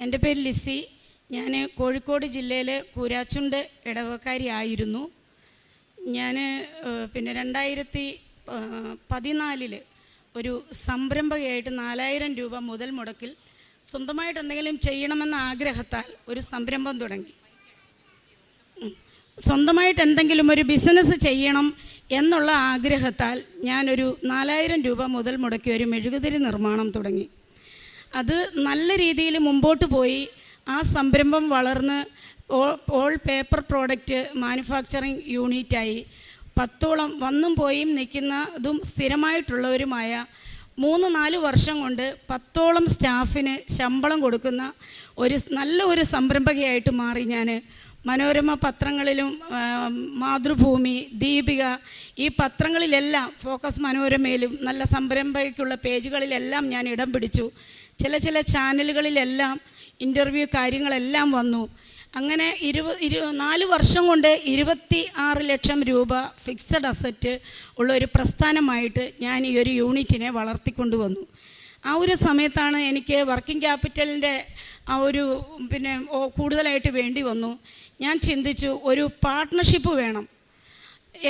എൻ്റെ പേര് ലിസി. ഞാൻ കോഴിക്കോട് ജില്ലയിലെ കൂരാച്ചുണ്ട് ഇടവക്കാരിയായിരുന്നു. ഞാൻ പിന്നെ 2014 ഒരു സംരംഭകയായിട്ട് 4000 രൂപ മുതൽ മുടക്കിൽ സ്വന്തമായിട്ട് എന്തെങ്കിലും ചെയ്യണമെന്ന ആഗ്രഹത്താൽ ഒരു സംരംഭം തുടങ്ങി. സ്വന്തമായിട്ട് എന്തെങ്കിലും ഒരു ബിസിനസ് ചെയ്യണം എന്നുള്ള ആഗ്രഹത്താൽ ഞാനൊരു 4000 രൂപ മുതൽ മുടക്കി ഒരു മെഴുകുതിരി നിർമ്മാണം തുടങ്ങി. അത് നല്ല രീതിയിൽ മുമ്പോട്ട് പോയി. ആ സംരംഭം വളർന്ന് ഓൾ പേപ്പർ പ്രോഡക്റ്റ് മാനുഫാക്ചറിങ് യൂണിറ്റായി 10ഓളം വന്നും പോയും നിൽക്കുന്നതും സ്ഥിരമായിട്ടുള്ളവരുമായ 3-4 വർഷം കൊണ്ട് 10ഓളം സ്റ്റാഫിന് ശമ്പളം കൊടുക്കുന്ന നല്ലൊരു സംരംഭകയായിട്ട് മാറി. ഞാൻ മനോരമ പത്രങ്ങളിലും മാതൃഭൂമി, ദീപിക, ഈ പത്രങ്ങളിലെല്ലാം, ഫോക്കസ് മനോരമയിലും നല്ല സംരംഭകയ്ക്കുള്ള പേജുകളിലെല്ലാം ഞാൻ ഇടം പിടിച്ചു. ചില ചാനലുകളിലെല്ലാം ഇൻ്റർവ്യൂ കാര്യങ്ങളെല്ലാം വന്നു. അങ്ങനെ 4 വർഷം കൊണ്ട് 26 ലക്ഷം രൂപ ഫിക്സഡ് അസറ്റ് ഉള്ള ഒരു പ്രസ്ഥാനമായിട്ട് ഞാൻ ഈ ഒരു യൂണിറ്റിനെ വളർത്തിക്കൊണ്ടുവന്നു. ആ ഒരു സമയത്താണ് എനിക്ക് വർക്കിംഗ് ക്യാപിറ്റലിൻ്റെ ആ ഒരു കൂടുതലായിട്ട് വേണ്ടി വന്നു. ഞാൻ ചിന്തിച്ചു, ഒരു പാർട്ട്ണർഷിപ്പ് വേണം,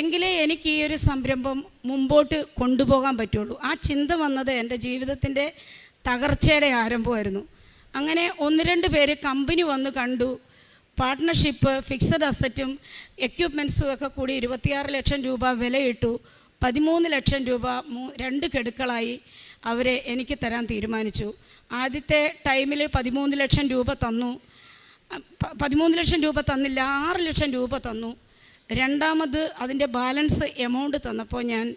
എങ്കിലേ എനിക്ക് ഈ ഒരു സംരംഭം മുമ്പോട്ട് കൊണ്ടുപോകാൻ പറ്റുള്ളൂ. ആ ചിന്ത വന്നത് എൻ്റെ ജീവിതത്തിൻ്റെ തകർച്ചയുടെ ആരംഭമായിരുന്നു. അങ്ങനെ 1-2 പേര് കമ്പനി വന്ന് കണ്ടു. പാർട്ട്ണർഷിപ്പ്, ഫിക്സഡ് അസറ്റും എക്യുപ്മെൻറ്റ്സും ഒക്കെ കൂടി 26 ലക്ഷം രൂപ വിലയിട്ടു. 13 ലക്ഷം രൂപ 2 ഗഡുക്കളായി അവരെ എനിക്ക് തരാൻ തീരുമാനിച്ചു. ആദ്യത്തെ ടൈമിൽ 13 ലക്ഷം രൂപ തന്നു. 13 ലക്ഷം രൂപ തന്നില്ല, 6 ലക്ഷം രൂപ തന്നു. രണ്ടാമത് അതിൻ്റെ ബാലൻസ് എമൗണ്ട് തന്നപ്പോൾ ഞാൻ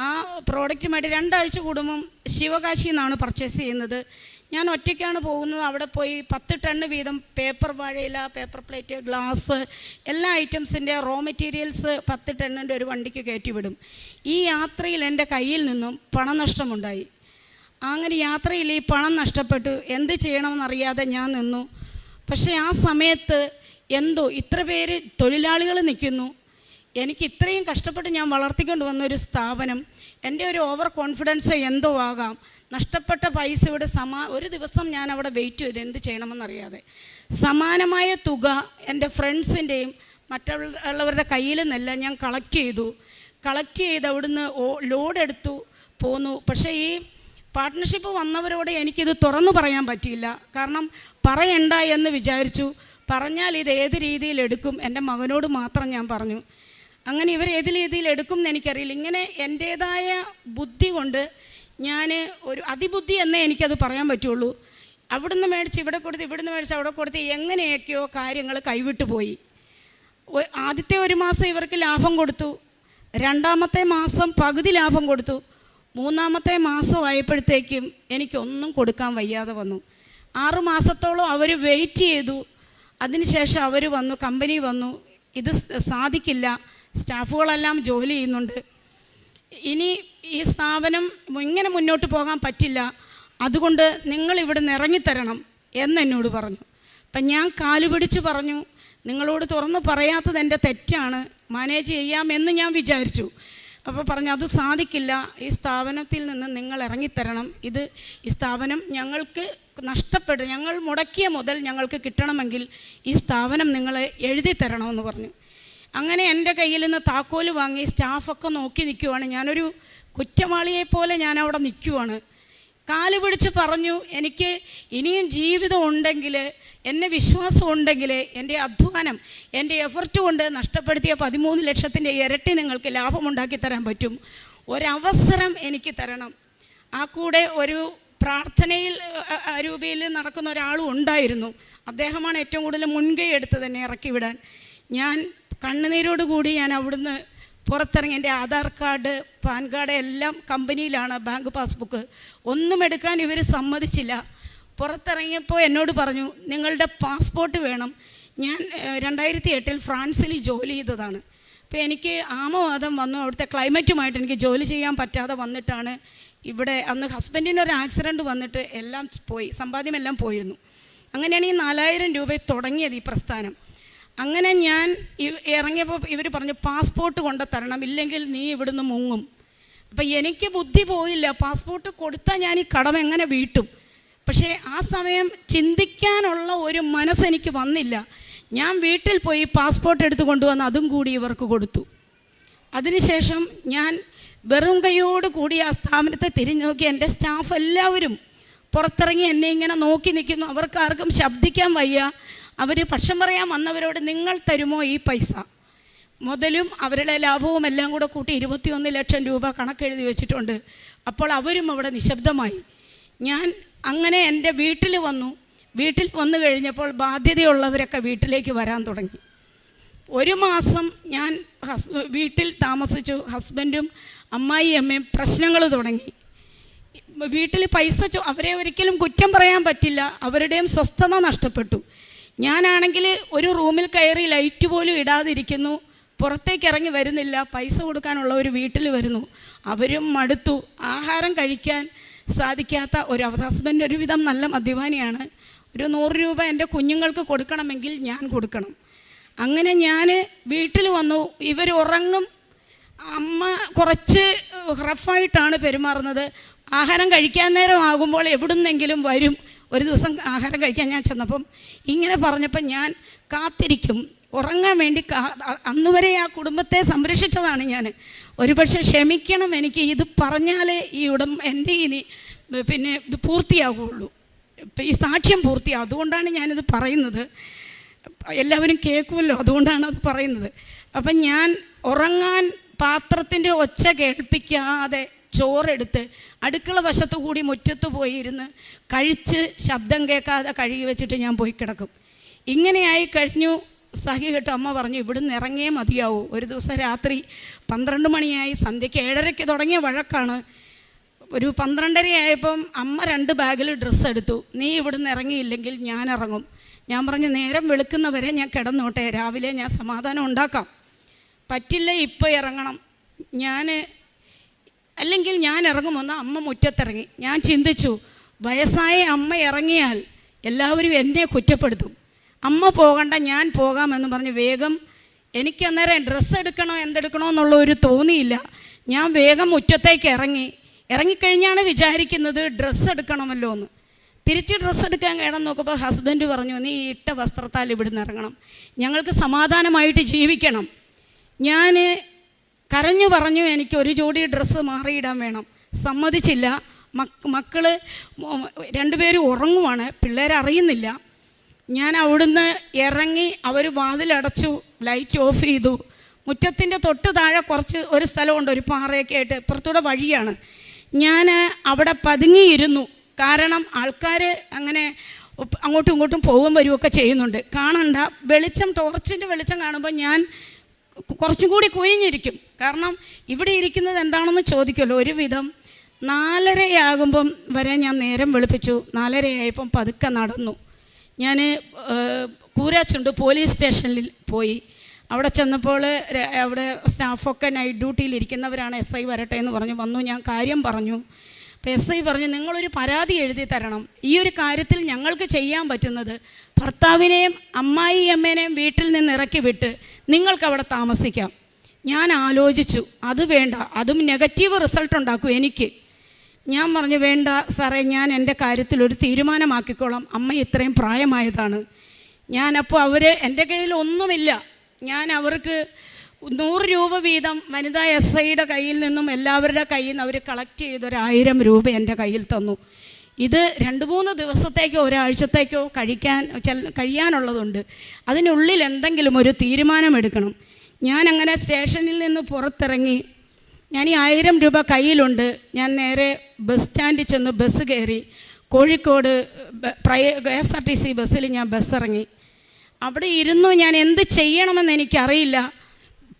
ആ പ്രോഡക്റ്റുമായിട്ട് 2 ആഴ്ച കൂടുമ്പം ശിവകാശിയിൽ നിന്നാണ് പർച്ചേസ് ചെയ്യുന്നത്. ഞാൻ ഒറ്റയ്ക്കാണ് പോകുന്നത്. അവിടെ പോയി 10 ടൺ വീതം പേപ്പർ, വാഴയില, പേപ്പർ പ്ലേറ്റ്, ഗ്ലാസ്, എല്ലാ ഐറ്റംസിൻ്റെ റോ മെറ്റീരിയൽസ് 10 ടണ്ണിൻ്റെ ഒരു വണ്ടിക്ക് കയറ്റിവിടും. ഈ യാത്രയിൽ എൻ്റെ കയ്യിൽ നിന്നും പണനഷ്ടമുണ്ടായി. അങ്ങനെ യാത്രയിൽ ഈ പണം നഷ്ടപ്പെട്ടു. എന്ത് ചെയ്യണമെന്നറിയാതെ ഞാൻ നിന്നു. പക്ഷേ ആ സമയത്ത് എന്തോ ഇത്ര പേര് തൊഴിലാളികൾ നിൽക്കുന്നു, എനിക്ക് ഇത്രയും കഷ്ടപ്പെട്ട് ഞാൻ വളർത്തിക്കൊണ്ട് വന്ന ഒരു സ്ഥാപനം, എൻ്റെ ഒരു ഓവർ കോൺഫിഡൻസ് എന്തോ ആകാം, നഷ്ടപ്പെട്ട പൈസ ഇവിടെ ഒരു ദിവസം ഞാൻ അവിടെ വെയിറ്റ് ചെയ്ത് എന്ത് ചെയ്യണമെന്നറിയാതെ സമാനമായ തുക എൻ്റെ ഫ്രണ്ട്സിൻ്റെയും മറ്റുള്ളവരുടെ കയ്യിൽ നിന്നെല്ലാം ഞാൻ കളക്ട് ചെയ്ത് അവിടുന്ന് ലോഡ് എടുത്തു പോന്നു. പക്ഷേ ഈ പാർട്ട്ണർഷിപ്പ് വന്നവരോട് എനിക്കിത് തുറന്നു പറയാൻ പറ്റിയില്ല. കാരണം പറയണ്ട എന്ന് വിചാരിച്ചു. പറഞ്ഞാൽ ഇത് ഏത് രീതിയിൽ എടുക്കും, എൻ്റെ മകനോട് മാത്രം ഞാൻ പറഞ്ഞു. അങ്ങനെ ഇവർ ഏത് രീതിയിൽ എടുക്കും എന്ന് എനിക്കറിയില്ല. ഇങ്ങനെ എൻ്റേതായ ബുദ്ധി കൊണ്ട് ഞാൻ ഒരു അതിബുദ്ധി എന്നേ എനിക്കത് പറയാൻ പറ്റുള്ളൂ. അവിടുന്ന് മേടിച്ച് ഇവിടെ കൊടുത്ത്, ഇവിടുന്ന് മേടിച്ച് അവിടെ കൊടുത്ത്, എങ്ങനെയൊക്കെയോ കാര്യങ്ങൾ കൈവിട്ടു പോയി. ആദ്യത്തെ 1 മാസം ഇവർക്ക് ലാഭം കൊടുത്തു, 2ാമത്തെ മാസം പകുതി ലാഭം കൊടുത്തു, 3ാമത്തെ മാസമായപ്പോഴത്തേക്കും എനിക്കൊന്നും കൊടുക്കാൻ വയ്യാതെ വന്നു. 6 മാസത്തോളം അവർ വെയിറ്റ് ചെയ്തു. അതിനുശേഷം അവർ വന്നു, കമ്പനി വന്നു, ഇത് സാധിക്കില്ല, സ്റ്റാഫുകളെല്ലാം ജോലി ചെയ്യുന്നുണ്ട്, ഇനി ഈ സ്ഥാപനം ഇങ്ങനെ മുന്നോട്ട് പോകാൻ പറ്റില്ല, അതുകൊണ്ട് നിങ്ങളിവിടെ നിന്ന് ഇറങ്ങിത്തരണം എന്നെന്നോട് പറഞ്ഞു. അപ്പം ഞാൻ കാലുപിടിച്ച് പറഞ്ഞു, നിങ്ങളോട് തുറന്ന് പറയാത്തത് എൻ്റെ തെറ്റാണ്, മാനേജ് ചെയ്യാമെന്ന് ഞാൻ വിചാരിച്ചു. അപ്പോൾ പറഞ്ഞു, അത് സാധിക്കില്ല, ഈ സ്ഥാപനത്തിൽ നിന്ന് നിങ്ങൾ ഇറങ്ങിത്തരണം, ഈ സ്ഥാപനം ഞങ്ങൾക്ക് ഞങ്ങൾ മുടക്കിയ മുതൽ ഞങ്ങൾക്ക് കിട്ടണമെങ്കിൽ ഈ സ്ഥാപനം നിങ്ങൾ എഴുതി തരണമെന്ന് പറഞ്ഞു. അങ്ങനെ എൻ്റെ കയ്യിൽ നിന്ന് താക്കോല് വാങ്ങി സ്റ്റാഫൊക്കെ നോക്കി നിൽക്കുവാണ്. ഞാനൊരു കുറ്റവാളിയെപ്പോലെ ഞാൻ അവിടെ നിൽക്കുവാണ്. കാല് പിടിച്ച് പറഞ്ഞു, എനിക്ക് ഇനിയും ജീവിതം ഉണ്ടെങ്കിൽ, എന്നെ വിശ്വാസം ഉണ്ടെങ്കിൽ, എൻ്റെ അധ്വാനം, എൻ്റെ എഫർട്ട് കൊണ്ട് നഷ്ടപ്പെടുത്തിയ 13 ലക്ഷത്തിൻ്റെ ഇരട്ടി നിങ്ങൾക്ക് ലാഭമുണ്ടാക്കി തരാൻ പറ്റും. ഒരവസരം എനിക്ക് തരണം. ആ കൂടെ ഒരു പ്രാർത്ഥനയിൽ രൂപയിൽ നടക്കുന്ന ഒരാളും ഉണ്ടായിരുന്നു. അദ്ദേഹമാണ് ഏറ്റവും കൂടുതൽ മുൻകൈ എടുത്ത് തന്നെ ഇറക്കി വിടാൻ. ഞാൻ കണ്ണുനീരോടുകൂടി ഞാൻ അവിടുന്ന് പുറത്തിറങ്ങി. എൻ്റെ ആധാർ കാർഡ്, പാൻ കാർഡ് എല്ലാം കമ്പനിയിലാണ്, ബാങ്ക് പാസ്ബുക്ക് ഒന്നും എടുക്കാൻ ഇവർ സമ്മതിച്ചില്ല. പുറത്തിറങ്ങിയപ്പോൾ എന്നോട് പറഞ്ഞു, നിങ്ങളുടെ പാസ്പോർട്ട് വേണം. ഞാൻ 2008 ഫ്രാൻസിൽ ജോലി ചെയ്തതാണ്. അപ്പോൾ എനിക്ക് ആമവാദം വന്നു. അവിടുത്തെ ക്ലൈമറ്റുമായിട്ട് എനിക്ക് ജോലി ചെയ്യാൻ പറ്റാതെ വന്നിട്ടാണ് ഇവിടെ. അന്ന് ഹസ്ബൻഡിനൊരു ആക്സിഡൻറ്റ് വന്നിട്ട് എല്ലാം പോയി, സമ്പാദ്യമെല്ലാം പോയിരുന്നു. അങ്ങനെയാണ് ഈ 4000 രൂപ തുടങ്ങിയത് ഈ പ്രസ്ഥാനം. അങ്ങനെ ഞാൻ ഇറങ്ങിയപ്പോൾ ഇവർ പറഞ്ഞു, പാസ്പോർട്ട് കൊണ്ട് തരണം, ഇല്ലെങ്കിൽ നീ ഇവിടുന്ന് മുങ്ങും. അപ്പം എനിക്ക് ബുദ്ധി പോയില്ല. പാസ്പോർട്ട് കൊടുത്താൽ ഞാൻ ഈ കടം എങ്ങനെ വീട്ടും? പക്ഷേ ആ സമയം ചിന്തിക്കാനുള്ള ഒരു മനസ്സെനിക്ക് വന്നില്ല. ഞാൻ വീട്ടിൽ പോയി പാസ്പോർട്ട് എടുത്ത് കൊണ്ടുവന്ന് അതും കൂടി ഇവർക്ക് കൊടുത്തു. അതിനുശേഷം ഞാൻ വെറും കൈയോട് കൂടി ആ സ്ഥാപനത്തെ തിരിഞ്ഞു നോക്കി. എൻ്റെ സ്റ്റാഫ് എല്ലാവരും പുറത്തിറങ്ങി എന്നെ ഇങ്ങനെ നോക്കി നിൽക്കുന്നു. അവർക്ക് ആർക്കും ശബ്ദിക്കാൻ വയ്യ. അവർ പക്ഷം പറയാൻ വന്നവരോട് നിങ്ങൾ തരുമോ ഈ പൈസ? മുതലും അവരുടെ ലാഭവും എല്ലാം കൂടെ കൂട്ടി 21 ലക്ഷം രൂപ കണക്കെഴുതി വെച്ചിട്ടുണ്ട്. അപ്പോൾ അവരും അവിടെ നിശബ്ദമായി. ഞാൻ അങ്ങനെ എൻ്റെ വീട്ടിൽ വന്നു. വീട്ടിൽ വന്നു കഴിഞ്ഞപ്പോൾ ബാധ്യതയുള്ളവരൊക്കെ വീട്ടിലേക്ക് വരാൻ തുടങ്ങി. 1 മാസം ഞാൻ വീട്ടിൽ താമസിച്ചു. ഹസ്ബൻഡും അമ്മായി അമ്മയും പ്രശ്നങ്ങൾ തുടങ്ങി. വീട്ടിൽ പൈസ അവരെ ഒരിക്കലും കുറ്റം പറയാൻ പറ്റില്ല. അവരുടെയും സ്വസ്ഥത നഷ്ടപ്പെട്ടു. ഞാനാണെങ്കിൽ ഒരു റൂമിൽ കയറി ലൈറ്റ് പോലും ഇടാതിരിക്കുന്നു. പുറത്തേക്ക് ഇറങ്ങി വരുന്നില്ല. പൈസ കൊടുക്കാനുള്ളവർ വീട്ടിൽ വരുന്നു. അവരും മടുത്തു. ആഹാരം കഴിക്കാൻ സാധിക്കാത്ത ഹസ്ബൻഡ് ഒരുവിധം നല്ല മദ്യപാനിയാണ്. ഒരു 100 രൂപ എൻ്റെ കുഞ്ഞുങ്ങൾക്ക് കൊടുക്കണമെങ്കിൽ ഞാൻ കൊടുക്കണം. അങ്ങനെ ഞാൻ വീട്ടിൽ വന്നു. ഇവർ ഉറങ്ങും. അമ്മ കുറച്ച് റഫായിട്ടാണ് പെരുമാറുന്നത്. ആഹാരം കഴിക്കാൻ നേരം ആകുമ്പോൾ എവിടുന്നെങ്കിലും വരും. ഒരു ദിവസം ആഹാരം കഴിക്കാൻ ഞാൻ ചെന്നപ്പം ഇങ്ങനെ പറഞ്ഞപ്പോൾ ഞാൻ കാത്തിരിക്കും ഉറങ്ങാൻ വേണ്ടി. അന്നുവരെ ആ കുടുംബത്തെ സംരക്ഷിച്ചതാണ് ഞാൻ. ഒരുപക്ഷെ ക്ഷമിക്കണം, എനിക്ക് ഇത് പറഞ്ഞാലേ എൻ്റെ ഇനി പിന്നെ ഇത് പൂർത്തിയാകുള്ളൂ, ഈ സാക്ഷ്യം പൂർത്തിയാകും. അതുകൊണ്ടാണ് ഞാനിത് പറയുന്നത്. എല്ലാവരും കേൾക്കുമല്ലോ, അതുകൊണ്ടാണ് അത് പറയുന്നത്. അപ്പം ഞാൻ ഉറങ്ങാൻ പാത്രത്തിൻ്റെ ഒച്ച കേൾപ്പിക്കാതെ ചോറെടുത്ത് അടുക്കള വശത്തു കൂടി മുറ്റത്ത് പോയിരുന്ന് കഴിച്ച് ശബ്ദം കേൾക്കാതെ കഴുകി വെച്ചിട്ട് ഞാൻ പോയി കിടക്കും. ഇങ്ങനെയായി കഴിഞ്ഞു. സഹി കേട്ട് അമ്മ പറഞ്ഞു ഇവിടുന്ന് ഇറങ്ങിയേ മതിയാവൂ. ഒരു ദിവസം രാത്രി 12 മണിയായി. സന്ധ്യയ്ക്ക് 7:30 തുടങ്ങിയ വഴക്കാണ്. ഒരു 12:30 ആയപ്പം അമ്മ 2 ബാഗിൽ ഡ്രസ്സ് എടുത്തു. നീ ഇവിടുന്ന് ഇറങ്ങിയില്ലെങ്കിൽ ഞാൻ ഇറങ്ങും. ഞാൻ പറഞ്ഞു നേരം വെളുക്കുന്നവരെ ഞാൻ കിടന്നോട്ടെ, രാവിലെ ഞാൻ സമാധാനം ഉണ്ടാക്കാം. പറ്റില്ല, ഇപ്പോൾ ഇറങ്ങണം. അല്ലെങ്കിൽ ഞാൻ ഇറങ്ങുമെന്ന് അമ്മ മുറ്റത്തിറങ്ങി. ഞാൻ ചിന്തിച്ചു, വയസ്സായ അമ്മ ഇറങ്ങിയാൽ എല്ലാവരും എന്നെ കുറ്റപ്പെടുത്തും. അമ്മ പോകണ്ട, ഞാൻ പോകാമെന്ന് പറഞ്ഞ് വേഗം എനിക്ക് അന്നേരം ഡ്രസ്സ് എടുക്കണോ എന്തെടുക്കണോ എന്നുള്ള ഒരു തോന്നിയില്ല. ഞാൻ വേഗം മുറ്റത്തേക്ക് ഇറങ്ങിക്കഴിഞ്ഞാണ് വിചാരിക്കുന്നത് ഡ്രസ്സ് എടുക്കണമല്ലോ എന്ന്. തിരിച്ച് ഡ്രസ്സ് എടുക്കാൻ കിടന്ന് നോക്കുമ്പോൾ ഹസ്ബൻഡ് പറഞ്ഞു നീ ഇട്ട വസ്ത്രത്താൽ ഇവിടുന്ന് ഇറങ്ങണം, ഞങ്ങൾക്ക് സമാധാനമായിട്ട് ജീവിക്കണം. ഞാൻ കരഞ്ഞു പറഞ്ഞു എനിക്ക് ഒരു ജോഡി ഡ്രസ്സ് മാറിയിടാൻ വേണം. സമ്മതിച്ചില്ല. മക്കൾ 2 പേരും ഉറങ്ങുവാണ്, പിള്ളേരറിയുന്നില്ല. ഞാൻ അവിടുന്ന് ഇറങ്ങി. അവർ വാതിലടച്ചു, ലൈറ്റ് ഓഫ് ചെയ്തു. മുറ്റത്തിൻ്റെ തൊട്ട് താഴെ ഒരു സ്ഥലമുണ്ട്, ഒരു പാറയൊക്കെ ആയിട്ട്. ഇപ്പുറത്തൂടെ വഴിയാണ്. ഞാൻ അവിടെ പതുങ്ങിയിരുന്നു. കാരണം ആൾക്കാർ അങ്ങനെ അങ്ങോട്ടും ഇങ്ങോട്ടും പോകും വരുമൊക്കെ ചെയ്യുന്നുണ്ട്. കാണണ്ട വെളിച്ചം, ടോർച്ചിൻ്റെ വെളിച്ചം കാണുമ്പോൾ ഞാൻ കുറച്ചും കൂടി കുനിഞ്ഞിരിക്കും. കാരണം ഇവിടെ ഇരിക്കുന്നത് എന്താണെന്ന് ചോദിക്കുമല്ലോ. ഒരുവിധം 4:30 വരെ ഞാൻ നേരം വെളുപ്പിച്ചു. 4:30 ആയപ്പം പതുക്കെ നടന്നു. ഞാൻ കൂരാച്ചുണ്ട് പോലീസ് സ്റ്റേഷനിൽ പോയി. അവിടെ ചെന്നപ്പോൾ അവിടെ സ്റ്റാഫൊക്കെ നൈറ്റ് ഡ്യൂട്ടിയിലിരിക്കുന്നവരാണ്. SI വരട്ടെ എന്ന് പറഞ്ഞു. വന്നു. ഞാൻ കാര്യം പറഞ്ഞു. അപ്പോൾ SI പറഞ്ഞു നിങ്ങളൊരു പരാതി എഴുതി തരണം. ഈ ഒരു കാര്യത്തിൽ ഞങ്ങൾക്ക് ചെയ്യാൻ പറ്റുന്നത് ഭർത്താവിനെയും അമ്മായി അമ്മേനെയും വീട്ടിൽ നിന്ന് ഇറക്കി വിട്ട് നിങ്ങൾക്ക് അവിടെ താമസിക്കാം. ഞാൻ ആലോചിച്ചു, അത് വേണ്ട, അതും നെഗറ്റീവ് റിസൾട്ട് ഉണ്ടാക്കും എനിക്ക്. ഞാൻ പറഞ്ഞു വേണ്ട സാറേ, ഞാൻ എൻ്റെ കാര്യത്തിലൊരു തീരുമാനമാക്കിക്കോളാം. അമ്മ ഇത്രയും പ്രായമായതാണ്. ഞാനപ്പോൾ എൻ്റെ കയ്യിൽ ഒന്നുമില്ല. ഞാൻ അവർക്ക് 100 രൂപ വീതം വനിതാ SIയുടെ കയ്യിൽ നിന്നും എല്ലാവരുടെ കയ്യിൽ നിന്ന് അവർ കളക്ട് ചെയ്തൊരു 1000 രൂപ എൻ്റെ കയ്യിൽ തന്നു. ഇത് 2-3 ദിവസത്തേക്കോ ഒരാഴ്ചത്തേക്കോ കഴിയാനുള്ളതുണ്ട്. അതിനുള്ളിൽ എന്തെങ്കിലും ഒരു തീരുമാനമെടുക്കണം. ഞാനങ്ങനെ സ്റ്റേഷനിൽ നിന്ന് പുറത്തിറങ്ങി. ഞാൻ ഈ 1000 രൂപ കയ്യിലുണ്ട്. ഞാൻ നേരെ ബസ് സ്റ്റാൻഡിൽ ചെന്ന് ബസ് കയറി. കോഴിക്കോട് KSRTC ബസ്സിൽ ഞാൻ ബസ് ഇറങ്ങി. അവിടെ ഇരുന്നു. ഞാൻ എന്ത് ചെയ്യണമെന്ന് എനിക്കറിയില്ല.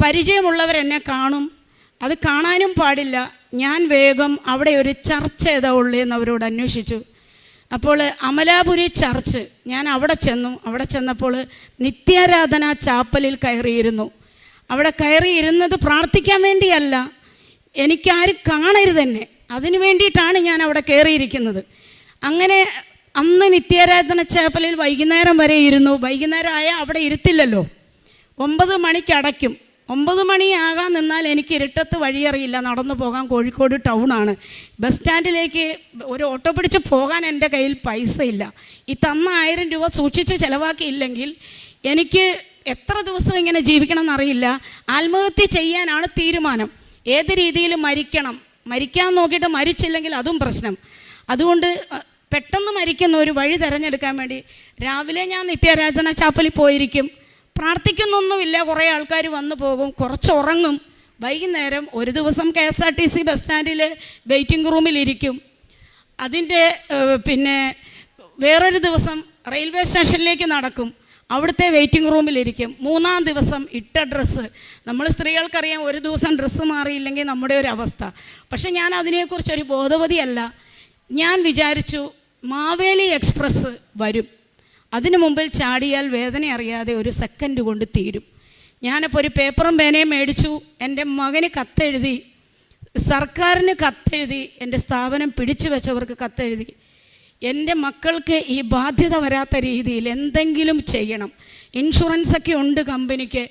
പരിചയമുള്ളവരെന്നെ കാണും, അത് കാണാനും പാടില്ല. ഞാൻ വേഗം അവിടെ ഒരു ചർച്ച് ഏതാ ഉള്ളതെന്ന് അവരോട് അന്വേഷിച്ചു. അപ്പോൾ അമലാപുരി ചർച്ച്. ഞാൻ അവിടെ ചെന്നു. അവിടെ ചെന്നപ്പോൾ നിത്യാരാധന ചാപ്പലിൽ കയറിയിരുന്നു. അവിടെ കയറിയിരുന്നത് പ്രാർത്ഥിക്കാൻ വേണ്ടിയല്ല, എനിക്കാരും കാണരുത് എന്നെ, അതിനു വേണ്ടിയിട്ടാണ് ഞാൻ അവിടെ കയറിയിരിക്കുന്നത്. അങ്ങനെ അന്ന് നിത്യാരാധന ചാപ്പലിൽ വൈകുന്നേരം വരെ ഇരുന്നു. വൈകുന്നേരം ആയാൽ അവിടെ ഇരുത്തില്ലല്ലോ. 9 മണിക്ക് അടയ്ക്കും. 9 മണിയാകാൻ നിന്നാൽ എനിക്ക് ഇരുട്ടത്ത് വഴിയറിയില്ല, നടന്നു പോകാൻ. കോഴിക്കോട് ടൗണാണ്. ബസ് സ്റ്റാൻഡിലേക്ക് ഒരു ഓട്ടോ പിടിച്ച് പോകാൻ എൻ്റെ കയ്യിൽ പൈസ ഇല്ല. ഈ തന്ന 1000 രൂപ സൂക്ഷിച്ച് ചിലവാക്കിയില്ലെങ്കിൽ എനിക്ക് എത്ര ദിവസം ഇങ്ങനെ ജീവിക്കണം എന്നറിയില്ല. ആത്മഹത്യ ചെയ്യാനാണ് തീരുമാനം. ഏത് രീതിയിൽ മരിക്കാൻ നോക്കിയിട്ട് മരിച്ചില്ലെങ്കിൽ അതും പ്രശ്നം. അതുകൊണ്ട് പെട്ടെന്ന് മരിക്കുന്ന ഒരു വഴി തിരഞ്ഞെടുക്കാൻ വേണ്ടി രാവിലെ ഞാൻ നിത്യാരാധന ചാപ്പലിൽ പോയിരിക്കും. പ്രാർത്ഥിക്കുന്നൊന്നുമില്ല. കുറേ ആൾക്കാർ വന്നു പോകും, കുറച്ച് ഉറങ്ങും. വൈകുന്നേരം ഒരു ദിവസം KSRTC ബസ് സ്റ്റാൻഡിൽ വെയിറ്റിംഗ് റൂമിലിരിക്കും. അതിൻ്റെ പിന്നെ വേറൊരു ദിവസം റെയിൽവേ സ്റ്റേഷനിലേക്ക് നടക്കും, അവിടുത്തെ വെയിറ്റിംഗ് റൂമിലിരിക്കും. 3-ാം ദിവസം ഇട്ട ഡ്രസ്സ്, നമ്മൾ സ്ത്രീകൾക്കറിയാം ഒരു ദിവസം ഡ്രസ്സ് മാറിയില്ലെങ്കിൽ നമ്മുടെ ഒരു അവസ്ഥ. പക്ഷെ ഞാൻ അതിനെക്കുറിച്ചൊരു ബോധവതിയല്ല. ഞാൻ വിചാരിച്ചു മാവേലി എക്സ്പ്രസ് വരും, അതിനു മുമ്പിൽ ചാടിയാൽ വേദന അറിയാതെ ഒരു സെക്കൻഡ് കൊണ്ട് തീരും. ഞാനപ്പോൾ ഒരു പേപ്പറും പേനയും മേടിച്ചു. എൻ്റെ മകന് കത്തെഴുതി, സർക്കാരിന് കത്തെഴുതി, എൻ്റെ സ്ഥാപനം പിടിച്ചു വെച്ചവർക്ക് കത്തെഴുതി. എൻ്റെ മക്കൾക്ക് ഈ ബാധ്യത വരാത്ത രീതിയിൽ എന്തെങ്കിലും ചെയ്യണം. ഇൻഷുറൻസൊക്കെ ഉണ്ട് കമ്പനിക്ക്.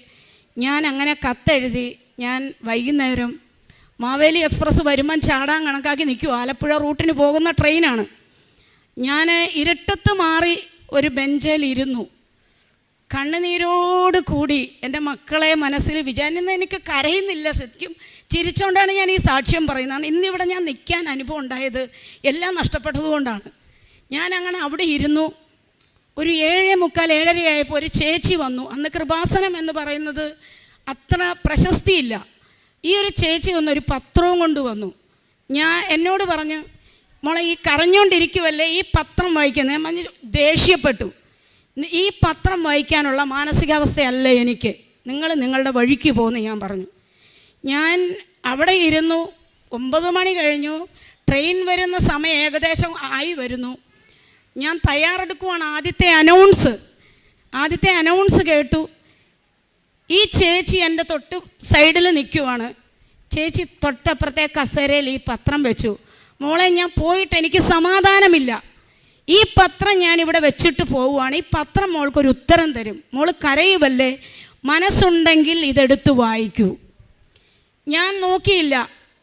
ഞാൻ അങ്ങനെ കത്തെഴുതി. ഞാൻ വൈകുന്നേരം മാവേലി എക്സ്പ്രസ് വരുമ്പം ചാടാൻ കണക്കാക്കി നിൽക്കും. ആലപ്പുഴ റൂട്ടിന് പോകുന്ന ട്രെയിനാണ്. ഞാൻ ഇരുട്ടത്ത് മാറി ഒരു ബെഞ്ചിലിരുന്നു. കണ്ണുനീരോട് കൂടി എൻ്റെ മക്കളെ മനസ്സിൽ വിചാരിക്കുന്ന, എനിക്ക് കരയുന്നില്ല, ശരിക്കും ചിരിച്ചുകൊണ്ടാണ് ഞാൻ ഈ സാക്ഷ്യം പറയുന്നത്. ഇന്നിവിടെ ഞാൻ നിൽക്കാൻ അനുഭവം ഉണ്ടായത് എല്ലാം നഷ്ടപ്പെട്ടതുകൊണ്ടാണ്. ഞാൻ അങ്ങനെ അവിടെ ഇരുന്നു. ഒരു 7:45, 7:30 ആയപ്പോൾ ഒരു ചേച്ചി വന്നു. അന്ന് കൃപാസനം എന്ന് പറയുന്നത് അത്ര പ്രശസ്തിയില്ല. ഈ ഒരു ചേച്ചി വന്നൊരു പത്രവും കൊണ്ടുവന്നു. എന്നോട് പറഞ്ഞു, മോളെ ഈ കരഞ്ഞുകൊണ്ടിരിക്കുമല്ലേ, ഈ പത്രം വായിക്കുന്നത്. ഞാൻ ദേഷ്യപ്പെട്ടു. ഈ പത്രം വായിക്കാനുള്ള മാനസികാവസ്ഥയല്ല എനിക്ക്, നിങ്ങൾ നിങ്ങളുടെ വഴിക്ക് പോകുന്നു ഞാൻ പറഞ്ഞു. ഞാൻ അവിടെ ഇരുന്നു. 9 മണി കഴിഞ്ഞു. ട്രെയിൻ വരുന്ന സമയം ഏകദേശം ആയി വരുന്നു. ഞാൻ തയ്യാറെടുക്കുവാണ്. ആദ്യത്തെ അനൗൺസ് കേട്ടു. ഈ ചേച്ചി എൻ്റെ തൊട്ട് സൈഡിൽ നിൽക്കുവാണ്. ചേച്ചി തൊട്ടപ്പുറത്തെ കസേരയിൽ ഈ പത്രം വെച്ചു. മോളെ, ഞാൻ പോയിട്ട് എനിക്ക് സമാധാനമില്ല. ഈ പത്രം ഞാനിവിടെ വെച്ചിട്ട് പോവുകയാണ്. ഈ പത്രം മോൾക്കൊരു ഉത്തരം തരും. മോൾ കരയുമല്ലേ, മനസ്സുണ്ടെങ്കിൽ ഇതെടുത്ത് വായിക്കൂ. ഞാൻ നോക്കിയില്ല,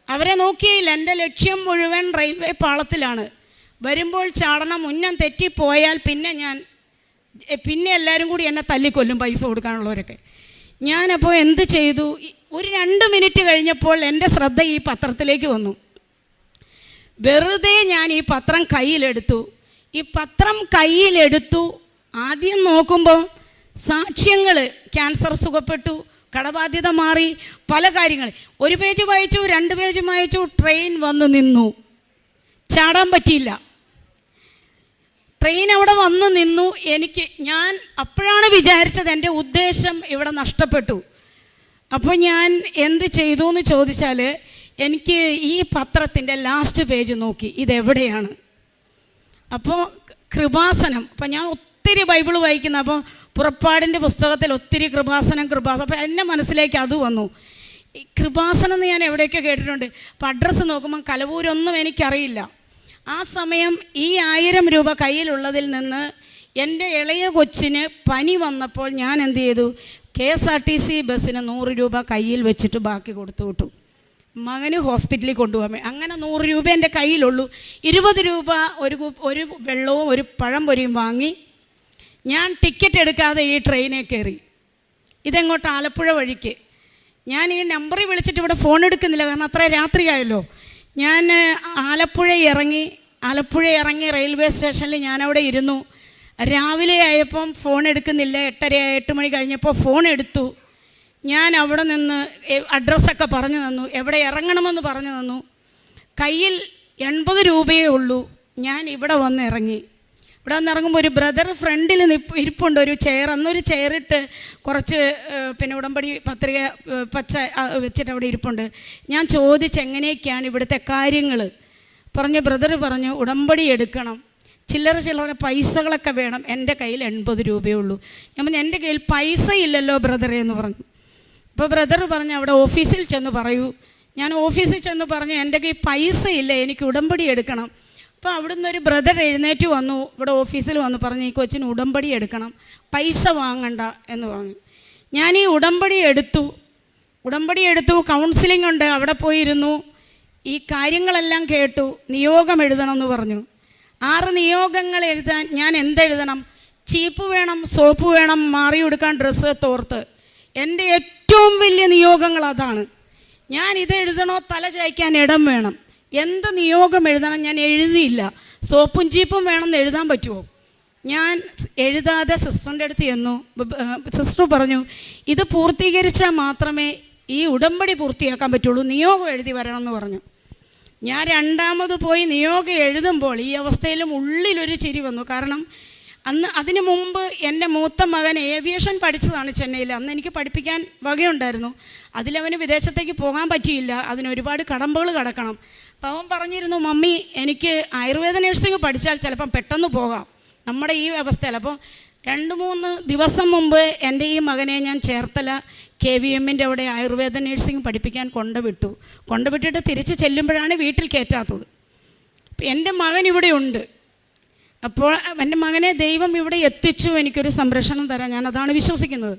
അവരെ നോക്കിയില്ല. എൻ്റെ ലക്ഷ്യം മുഴുവൻ റെയിൽവേ പാളത്തിലാണ്. വരുമ്പോൾ ചാടണം. ഉന്നം തെറ്റിപ്പോയാൽ പിന്നെ എല്ലാവരും കൂടി എന്നെ തല്ലിക്കൊല്ലും, പൈസ കൊടുക്കാനുള്ളവരൊക്കെ. ഞാനപ്പോൾ എന്ത് ചെയ്തു? ഒരു 2 മിനിറ്റ് കഴിഞ്ഞപ്പോൾ എൻ്റെ ശ്രദ്ധ ഈ പത്രത്തിലേക്ക് വന്നു. വെറുതെ ഞാൻ ഈ പത്രം കയ്യിലെടുത്തു. ആദ്യം നോക്കുമ്പോൾ സാക്ഷ്യങ്ങൾ, ക്യാൻസർ സുഖപ്പെട്ടു, കടബാധ്യത മാറി, പല കാര്യങ്ങൾ. 1 പേജ് വായിച്ചു, 2 പേജ് വായിച്ചു. ട്രെയിൻ വന്നു നിന്നു. ചാടാൻ പറ്റിയില്ല. ട്രെയിൻ അവിടെ വന്നു നിന്നു. ഞാൻ അപ്പോഴാണ് വിചാരിച്ചത് എൻ്റെ ഉദ്ദേശം ഇവിടെ നഷ്ടപ്പെട്ടു. അപ്പോൾ ഞാൻ എന്ത് ചെയ്തു എന്ന് ചോദിച്ചാൽ, എനിക്ക് ഈ പത്രത്തിൻ്റെ ലാസ്റ്റ് പേജ് നോക്കി, ഇതെവിടെയാണ്. അപ്പോൾ കൃപാസനം. അപ്പോൾ ഞാൻ ഒത്തിരി ബൈബിൾ വായിക്കുന്ന, അപ്പോൾ പുറപ്പാടിൻ്റെ പുസ്തകത്തിൽ ഒത്തിരി കൃപാസനം. അപ്പോൾ എൻ്റെ മനസ്സിലേക്ക് അത് വന്നു. ഈ കൃപാസനം എന്ന് ഞാൻ എവിടെയൊക്കെ കേട്ടിട്ടുണ്ട്. അപ്പോൾ അഡ്രസ്സ് നോക്കുമ്പോൾ കലവൂരൊന്നും എനിക്കറിയില്ല. ആ സമയം ഈ 1000 രൂപ കയ്യിലുള്ളതിൽ നിന്ന് എൻ്റെ ഇളയ കൊച്ചിന് പനി വന്നപ്പോൾ ഞാൻ എന്ത് ചെയ്തു? KSRTC ബസ്സിന് 100 രൂപ കയ്യിൽ വെച്ചിട്ട് ബാക്കി കൊടുത്തു വിട്ടു. മകന് ഹോസ്പിറ്റലിൽ കൊണ്ടുപോകാൻ. അങ്ങനെ 100 രൂപ എൻ്റെ കയ്യിലുള്ളൂ. 20 രൂപ ഒരു വെള്ളവും ഒരു പഴം പൊരിയും വാങ്ങി ഞാൻ ടിക്കറ്റ് എടുക്കാതെ ഈ ട്രെയിനിൽ കയറി. ഇതെങ്ങോട്ട്? ആലപ്പുഴ വഴിക്ക്. ഞാൻ ഈ നമ്പറിൽ വിളിച്ചിട്ട് ഇവിടെ ഫോൺ എടുക്കുന്നില്ല, കാരണം അത്ര രാത്രിയായല്ലോ. ഞാൻ ആലപ്പുഴ ഇറങ്ങി റെയിൽവേ സ്റ്റേഷനിൽ ഞാനവിടെ ഇരുന്നു. രാവിലെ ആയപ്പം ഫോൺ എടുക്കുന്നില്ല. 8:30 മണി കഴിഞ്ഞപ്പോൾ ഫോൺ എടുത്തു. ഞാൻ അവിടെ നിന്ന് അഡ്രസ്സൊക്കെ പറഞ്ഞു തന്നു, എവിടെ ഇറങ്ങണമെന്ന് പറഞ്ഞു തന്നു. കയ്യിൽ 80 രൂപയേ ഉള്ളൂ. ഞാൻ ഇവിടെ വന്നിറങ്ങുമ്പോൾ ഒരു ബ്രദർ ഫ്രണ്ടിൽ ഇരിപ്പുണ്ട്, ഒരു ചെയർ. അന്നൊരു ചെയറിട്ട് കുറച്ച് ഉടമ്പടി പത്രിക പച്ച വെച്ചിട്ട് അവിടെ ഇരിപ്പുണ്ട്. ഞാൻ ചോദിച്ച് എങ്ങനെയൊക്കെയാണ് ഇവിടുത്തെ കാര്യങ്ങൾ. ബ്രദർ പറഞ്ഞു ഉടമ്പടി എടുക്കണം, ചില്ലറ പൈസകളൊക്കെ വേണം. എൻ്റെ കയ്യിൽ 80 രൂപയേ ഉള്ളൂ. ഞാൻ പറഞ്ഞു എൻ്റെ കയ്യിൽ പൈസ ഇല്ലല്ലോ ബ്രദറെ എന്ന് പറഞ്ഞു. അപ്പോൾ ബ്രദർ പറഞ്ഞു അവിടെ ഓഫീസിൽ ചെന്ന് പറയൂ. ഞാൻ ഓഫീസിൽ ചെന്ന് പറഞ്ഞു എൻ്റെ കയ്യിൽ പൈസ ഇല്ല, എനിക്ക് ഉടമ്പടി എടുക്കണം. അപ്പോൾ അവിടുന്ന് ഒരു ബ്രദർ എഴുന്നേറ്റ് വന്നു, ഇവിടെ ഓഫീസിൽ വന്നു പറഞ്ഞു ഈ കൊച്ചിന് ഉടമ്പടി എടുക്കണം, പൈസ വാങ്ങണ്ട എന്ന് പറഞ്ഞു. ഞാൻ ഈ ഉടമ്പടി എടുത്തു. ഉടമ്പടി എടുത്തു, കൗൺസിലിംഗ് ഉണ്ട്, അവിടെ പോയിരുന്നു. ഈ കാര്യങ്ങളെല്ലാം കേട്ടു. നിയോഗം എഴുതണമെന്ന് പറഞ്ഞു. 6 നിയോഗങ്ങൾ എഴുതാൻ ഞാൻ എന്തെഴുതണം? ചീപ്പ് വേണം, സോപ്പ് വേണം, മാറി കൊടുക്കാൻ ഡ്രസ്സ്, തോർത്ത്. എൻ്റെ ഏറ്റവും വലിയ നിയോഗങ്ങൾ അതാണ്. ഞാൻ ഇത് എഴുതണോ? തല ചായ്ക്കാൻ ഇടം വേണം. എന്ത് നിയോഗം എഴുതണം? ഞാൻ എഴുതിയില്ല. സോപ്പും ചീപ്പും വേണമെന്ന് എഴുതാൻ പറ്റുമോ? ഞാൻ എഴുതാതെ സിസ്റ്ററിൻ്റെ അടുത്ത് ചെന്നു. സിസ്റ്റർ പറഞ്ഞു, ഇത് പൂർത്തീകരിച്ചാൽ മാത്രമേ ഈ ഉടമ്പടി പൂർത്തിയാക്കാൻ പറ്റുള്ളൂ, നിയോഗം എഴുതി വരണം എന്ന് പറഞ്ഞു. ഞാൻ രണ്ടാമത് പോയി നിയോഗം എഴുതുമ്പോൾ ഈ അവസ്ഥയിലും ഉള്ളിലൊരു ചിരി വന്നു. കാരണം അതിനു മുമ്പ് എൻ്റെ മൂത്ത മകൻ ഏവിയേഷൻ പഠിച്ചതാണ് ചെന്നൈയിൽ. അന്ന് എനിക്ക് പഠിപ്പിക്കാൻ വകയുണ്ടായിരുന്നു. അതിലവന് വിദേശത്തേക്ക് പോകാൻ പറ്റിയില്ല. അതിനൊരുപാട് കടമ്പകൾ കടക്കണം. അപ്പോൾ അവൻ പറഞ്ഞിരുന്നു, മമ്മി എനിക്ക് ആയുർവേദ നഴ്സിംഗ് പഠിച്ചാൽ ചിലപ്പം പെട്ടെന്ന് പോകാം നമ്മുടെ ഈ അവസ്ഥയിൽ. അപ്പോൾ 2-3 ദിവസം മുമ്പ് എൻ്റെ ഈ മകനെ ഞാൻ ചേർത്തല KVMൻ്റെ അവിടെ ആയുർവേദ നഴ്സിംഗ് പഠിപ്പിക്കാൻ കൊണ്ടുവിട്ടിട്ട് തിരിച്ച് ചെല്ലുമ്പോഴാണ് വീട്ടിൽ കയറ്റാത്തത്. എൻ്റെ മകൻ ഇവിടെ ഉണ്ട്. അപ്പോൾ എൻ്റെ മകനെ ദൈവം ഇവിടെ എത്തിച്ചു, എനിക്കൊരു സംരക്ഷണം തരാൻ. ഞാൻ അതാണ് വിശ്വസിക്കുന്നത്.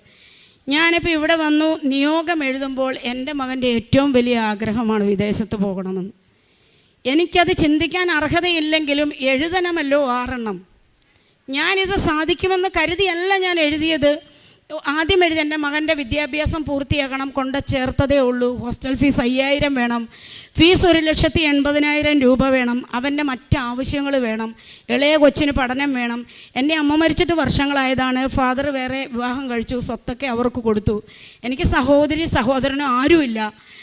ഞാനിപ്പോൾ ഇവിടെ വന്നു നിയോഗം എഴുതുമ്പോൾ എൻ്റെ മകൻ്റെ ഏറ്റവും വലിയ ആഗ്രഹമാണ് വിദേശത്ത് പോകണമെന്ന്. എനിക്കത് ചിന്തിക്കാൻ അർഹതയില്ലെങ്കിലും എഴുതണമല്ലോ 6 എണ്ണം. ഞാനിത് സാധിക്കുമെന്ന് കരുതിയല്ല ഞാൻ എഴുതിയത്. ആദ്യം എഴുതി എൻ്റെ മകൻ്റെ വിദ്യാഭ്യാസം പൂർത്തിയാക്കണം, കൊണ്ട് ചേർത്തതേ ഉള്ളൂ. ഹോസ്റ്റൽ ഫീസ് 5000 വേണം, ഫീസ് 1,80,000 രൂപ വേണം, അവൻ്റെ മറ്റ് ആവശ്യങ്ങൾ വേണം, ഇളയ കൊച്ചിന് പഠനം വേണം. എൻ്റെ അമ്മ മരിച്ചിട്ട് വർഷങ്ങളായതാണ്. ഫാദർ വേറെ വിവാഹം കഴിച്ചു, സ്വത്തൊക്കെ അവർക്ക് കൊടുത്തു. എനിക്ക് സഹോദരനോ ആരുമില്ല.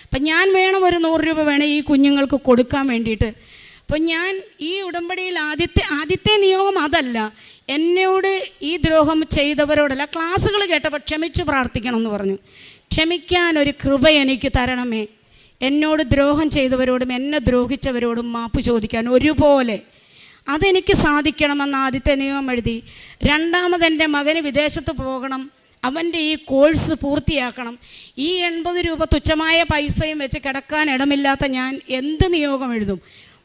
അപ്പം ഞാൻ വേണം, ഒരു 100 രൂപ വേണം ഈ കുഞ്ഞുങ്ങൾക്ക് കൊടുക്കാൻ വേണ്ടിയിട്ട്. അപ്പം ഞാൻ ഈ ഉടമ്പടിയിൽ ആദ്യത്തെ നിയോഗം അതല്ല, എന്നോട് ഈ ദ്രോഹം ചെയ്തവരോടല്ല, ക്ലാസ്സുകൾ കേട്ടപ്പോൾ ക്ഷമിച്ച് പ്രാർത്ഥിക്കണം എന്ന് പറഞ്ഞു. ക്ഷമിക്കാനൊരു കൃപ എനിക്ക് തരണമേ. എന്നോട് ദ്രോഹം ചെയ്തവരോടും എന്നെ ദ്രോഹിച്ചവരോടും മാപ്പ് ചോദിക്കാൻ ഒരുപോലെ അതെനിക്ക് സാധിക്കണമെന്ന് ആദ്യത്തെ നിയമം എഴുതി. രണ്ടാമത് എൻ്റെ മകന് വിദേശത്ത് പോകണം, അവൻ്റെ ഈ കോഴ്സ് പൂർത്തിയാക്കണം. ഈ 80 രൂപ തുച്ഛമായ പൈസയും വെച്ച് കിടക്കാൻ ഇടമില്ലാത്ത ഞാൻ എന്ത് നിയോഗം എഴുതും?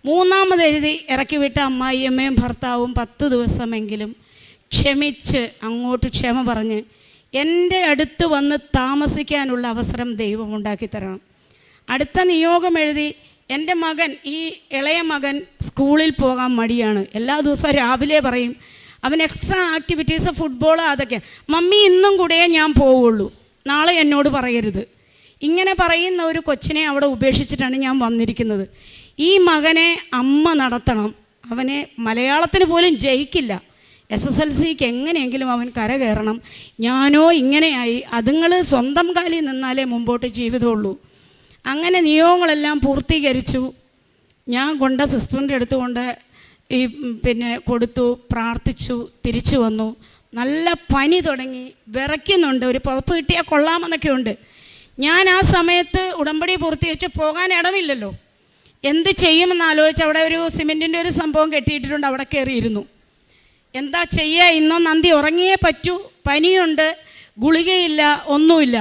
മൂന്നാമത് എഴുതി ഇറക്കി വിട്ട അമ്മായിയമ്മയും ഭർത്താവും 10 ദിവസമെങ്കിലും ക്ഷമിച്ച് അങ്ങോട്ട് ക്ഷമ പറഞ്ഞ് എൻ്റെ അടുത്ത് വന്ന് താമസിക്കാനുള്ള അവസരം ദൈവം ഉണ്ടാക്കി തരണം. അടുത്ത നിയോഗം എഴുതി, എൻ്റെ മകൻ, ഈ ഇളയ മകൻ സ്കൂളിൽ പോകാൻ മടിയാണ്. എല്ലാ ദിവസവും രാവിലെ പറയും, അവൻ എക്സ്ട്രാ ആക്ടിവിറ്റീസ്, ഫുട്ബോൾ, അതൊക്കെ. മമ്മി ഇന്നും കൂടെയേ ഞാൻ പോവുള്ളൂ, നാളെ എന്നോട് പറയരുത്. ഇങ്ങനെ പറയുന്ന ഒരു കൊച്ചിനെ അവിടെ ഉപേക്ഷിച്ചിട്ടാണ് ഞാൻ വന്നിരിക്കുന്നത്. ഈ മകനെ അമ്മ നടത്തണം. അവനെ മലയാളത്തിന് പോലും ജയിക്കില്ല. SSLCക്ക് എങ്ങനെയെങ്കിലും അവൻ കരകയറണം. ഞാനോ ഇങ്ങനെയായി. അതുങ്ങൾ സ്വന്തം കാലിൽ നിന്നാലേ മുമ്പോട്ട് ജീവിതമുള്ളൂ. അങ്ങനെ നിയോഗങ്ങളെല്ലാം പൂർത്തീകരിച്ചു. ഞാൻ കൊണ്ട് സിസ്റ്ററിൻ്റെ അടുത്തുകൊണ്ട് കൊടുത്തു, പ്രാർത്ഥിച്ചു, തിരിച്ചു വന്നു. നല്ല പനി തുടങ്ങി, വിറയ്ക്കുന്നുണ്ട്. ഒരു പുതപ്പ് കിട്ടിയാൽ കൊള്ളാമെന്നൊക്കെ ഉണ്ട്. ഞാൻ ആ സമയത്ത് ഉടമ്പടി പൂർത്തീകരിച്ച് പോകാൻ ഇടമില്ലല്ലോ. എന്ത് ചെയ്യുമെന്ന് ആലോചിച്ച് അവിടെ ഒരു സിമെൻറ്റിൻ്റെ ഒരു സംഭവം കെട്ടിയിട്ടിട്ടുണ്ട്, അവിടെ കയറിയിരുന്നു. എന്താ ചെയ്യുക? ഇന്നോ നന്ദി ഉറങ്ങിയേ പറ്റൂ, പനിയുണ്ട്, ഗുളികയില്ല, ഒന്നുമില്ല.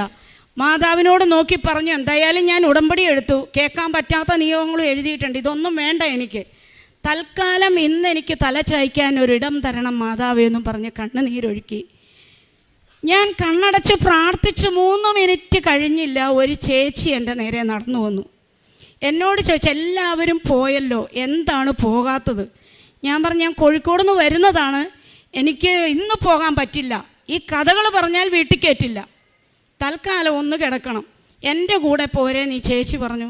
മാതാവിനോട് നോക്കി പറഞ്ഞു, എന്തായാലും ഞാൻ ഉടമ്പടി എടുത്തു, കേൾക്കാൻ പറ്റാത്ത നിയോഗങ്ങളും എഴുതിയിട്ടുണ്ട്, ഇതൊന്നും വേണ്ട എനിക്ക്. തൽക്കാലം ഇന്ന് എനിക്ക് തല ചായ്ക്കാൻ ഒരിടം തരണം മാതാവേ എന്നും പറഞ്ഞ് കണ്ണുനീരൊഴുക്കി. ഞാൻ കണ്ണടച്ച് പ്രാർത്ഥിച്ച് 3 മിനിറ്റ് കഴിഞ്ഞില്ല, ഒരു ചേച്ചി എൻ്റെ നേരെ നടന്നു വന്നു. എന്നോട് ചോദിച്ചു, എല്ലാവരും പോയല്ലോ, എന്താണ് പോകാത്തത്? ഞാൻ പറഞ്ഞു, ഞാൻ കോഴിക്കോട് നിന്ന് വരുന്നതാണ്, എനിക്ക് ഇന്ന് പോകാൻ പറ്റില്ല. ഈ കഥകൾ പറഞ്ഞാൽ വീട്ടിൽ കയറ്റില്ല, തൽക്കാലം ഒന്ന് കിടക്കണം, എൻ്റെ കൂടെ പോരെ നീ. ചേച്ചി പറഞ്ഞു.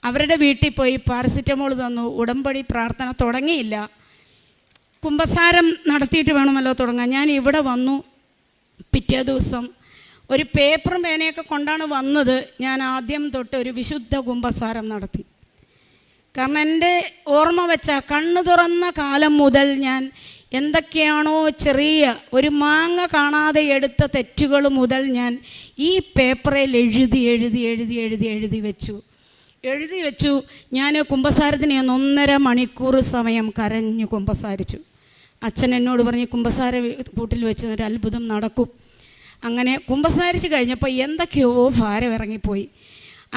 അവരുടെ വീട്ടിൽ പോയി പാരസിറ്റമോൾ തന്നു. ഉടമ്പടി പ്രാർത്ഥന തുടങ്ങിയില്ല, കുമ്പസാരം നടത്തിയിട്ട് വേണമല്ലോ തുടങ്ങാൻ. ഞാൻ ഇവിടെ വന്നു. പിറ്റേ ദിവസം ഒരു പേപ്പറും പേനയൊക്കെ കൊണ്ടാണ് വന്നത്. ഞാൻ ആദ്യം തൊട്ട് ഒരു വിശുദ്ധ കുമ്പസാരം നടത്തി. കാരണം എൻ്റെ ഓർമ്മ വെച്ച കണ്ണു തുറന്ന കാലം മുതൽ ഞാൻ എന്തൊക്കെയാണോ ചെറിയ ഒരു മാങ്ങ കാണാതെ എടുത്ത തെറ്റുകൾ മുതൽ ഞാൻ ഈ പേപ്പറിൽ എഴുതി വെച്ചു. ഞാൻ കുമ്പസാരത്തിന് 1.5 മണിക്കൂർ സമയം കരഞ്ഞു കുമ്പസാരിച്ചു. അച്ഛൻ എന്നോട് പറഞ്ഞ്, കുമ്പസാര കൂട്ടിൽ വെച്ച് ഒരു അത്ഭുതം നടക്കും. അങ്ങനെ കുമ്പസാരിച്ച് കഴിഞ്ഞപ്പോൾ എന്തൊക്കെയോ ഭാരം ഇറങ്ങിപ്പോയി.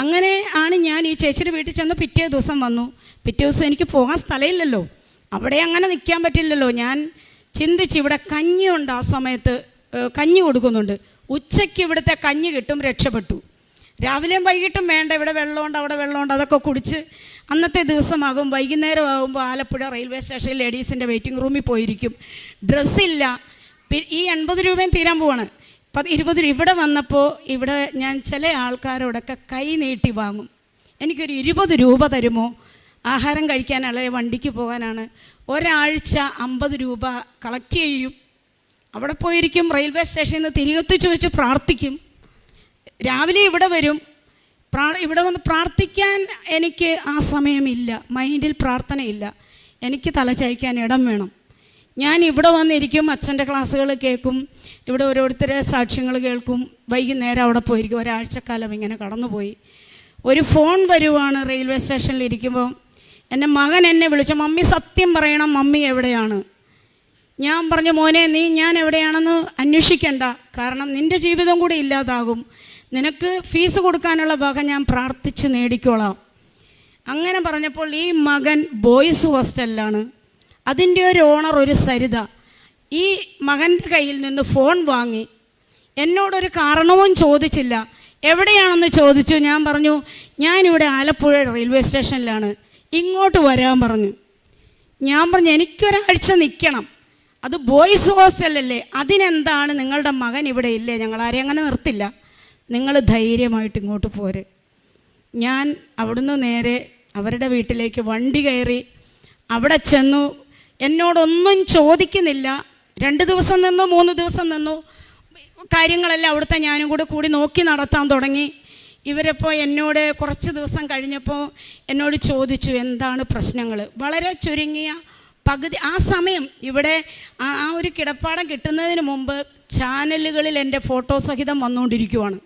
അങ്ങനെ ആണ് ഞാൻ ഈ ചേച്ചിയുടെ വീട്ടിൽ ചെന്ന് പിറ്റേ ദിവസം വന്നു. പിറ്റേ ദിവസം എനിക്ക് പോകാൻ സ്ഥലമില്ലല്ലോ, അവിടെ അങ്ങനെ നിൽക്കാൻ പറ്റില്ലല്ലോ. ഞാൻ ചിന്തിച്ച്, ഇവിടെ കഞ്ഞിയുണ്ട്, ആ സമയത്ത് കഞ്ഞി കൊടുക്കുന്നുണ്ട്, ഉച്ചയ്ക്ക് ഇവിടുത്തെ കഞ്ഞി കിട്ടും, രക്ഷപ്പെട്ടു. രാവിലെയും വൈകിട്ടും വേണ്ട, ഇവിടെ വെള്ളമുണ്ട് അവിടെ വെള്ളമുണ്ട്, അതൊക്കെ കുടിച്ച് അന്നത്തെ ദിവസമാകും. വൈകുന്നേരം ആകുമ്പോൾ ആലപ്പുഴ റെയിൽവേ സ്റ്റേഷനിൽ ലേഡീസിൻ്റെ വെയിറ്റിംഗ് റൂമിൽ പോയിരിക്കും. ഡ്രസ്സില്ല. ഈ 80 രൂപയും തീരാൻ പോവാണ്. 20 രൂപ. ഇവിടെ വന്നപ്പോൾ ഇവിടെ ഞാൻ ചില ആൾക്കാരോടൊക്കെ കൈ നീട്ടി വാങ്ങും. എനിക്കൊരു 20 രൂപ തരുമോ, ആഹാരം കഴിക്കാനല്ല വണ്ടിക്ക് പോകാനാണ്. ഒരാഴ്ച 50 രൂപ കളക്ട് ചെയ്യും. അവിടെ പോയിരിക്കും. റെയിൽവേ സ്റ്റേഷനിൽ നിന്ന് തിരികെത്തിച്ച് വെച്ച് പ്രാർത്ഥിക്കും. രാവിലെ ഇവിടെ വരും. ഇവിടെ വന്ന് പ്രാർത്ഥിക്കാൻ എനിക്ക് ആ സമയമില്ല. മൈൻഡിൽ പ്രാർത്ഥനയില്ല. എനിക്ക് തലചായ്ക്കാൻ ഇടം വേണം. ഞാൻ ഇവിടെ വന്നിരിക്കും, അച്ഛൻ്റെ ക്ലാസ്സുകൾ കേൾക്കും, ഇവിടെ ഓരോരുത്തരെ സാക്ഷ്യങ്ങൾ കേൾക്കും. വൈകുന്നേരം അവിടെ പോയിരിക്കും. ഒരാഴ്ചക്കാലം ഇങ്ങനെ കടന്നുപോയി. ഒരു ഫോൺ വരുവാണ് റെയിൽവേ സ്റ്റേഷനിൽ ഇരിക്കുമ്പോൾ. എൻ്റെ മകൻ എന്നെ വിളിച്ചു, മമ്മി സത്യം പറയണം, മമ്മി എവിടെയാണ്? ഞാൻ പറഞ്ഞു, മോനെ നീ ഞാൻ എവിടെയാണെന്ന് അന്വേഷിക്കണ്ട, കാരണം നിൻ്റെ ജീവിതം കൂടി ഇല്ലാതാകും. നിനക്ക് ഫീസ് കൊടുക്കാനുള്ള വക ഞാൻ പ്രാർത്ഥിച്ച് നേടിക്കോളാം. അങ്ങനെ പറഞ്ഞപ്പോൾ ഈ മകൻ ബോയ്സ് ഹോസ്റ്റലിലാണ്. അതിൻ്റെ ഒരു ഓണർ ഒരു സരിത ഈ മകൻ്റെ കയ്യിൽ നിന്ന് ഫോൺ വാങ്ങി. എന്നോടൊരു കാരണവും ചോദിച്ചില്ല. എവിടെയാണെന്ന് ചോദിച്ചു. ഞാൻ പറഞ്ഞു, ഞാനിവിടെ ആലപ്പുഴ റെയിൽവേ സ്റ്റേഷനിലാണ്, ഇങ്ങോട്ട് വരാൻ പറഞ്ഞു. ഞാൻ പറഞ്ഞു, എനിക്കൊരാഴ്ച നിൽക്കണം, അത് ബോയ്സ് ഹോസ്റ്റലല്ലേ, അതിനെന്താണ്, നിങ്ങളുടെ മകൻ ഇവിടെ ഇല്ലേ, ഞങ്ങളാരെയും അങ്ങനെ നിർത്തില്ല, നിങ്ങൾ ധൈര്യമായിട്ട് ഇങ്ങോട്ട് പോരെ. ഞാൻ അവിടുന്ന് നേരെ അവരുടെ വീട്ടിലേക്ക് വണ്ടി കയറി. അവിടെ ചെന്നു. എന്നോടൊന്നും ചോദിക്കുന്നില്ല. 2 ദിവസം നിന്നു, 3 ദിവസം നിന്നു. കാര്യങ്ങളെല്ലാം അവിടുത്തെ ഞാനും കൂടി നോക്കി നടത്താൻ തുടങ്ങി. ഇവരിപ്പോൾ എന്നോട് കുറച്ച് ദിവസം കഴിഞ്ഞപ്പോൾ എന്നോട് ചോദിച്ചു, എന്താണ് പ്രശ്നങ്ങൾ. വളരെ ചുരുങ്ങിയ പകുതി ആ സമയം ഇവിടെ ആ ഒരു കിടപ്പാടം കിട്ടുന്നതിന് മുമ്പ് ചാനലുകളിൽ എൻ്റെ ഫോട്ടോ സഹിതം വന്നുകൊണ്ടിരിക്കുവാണ്.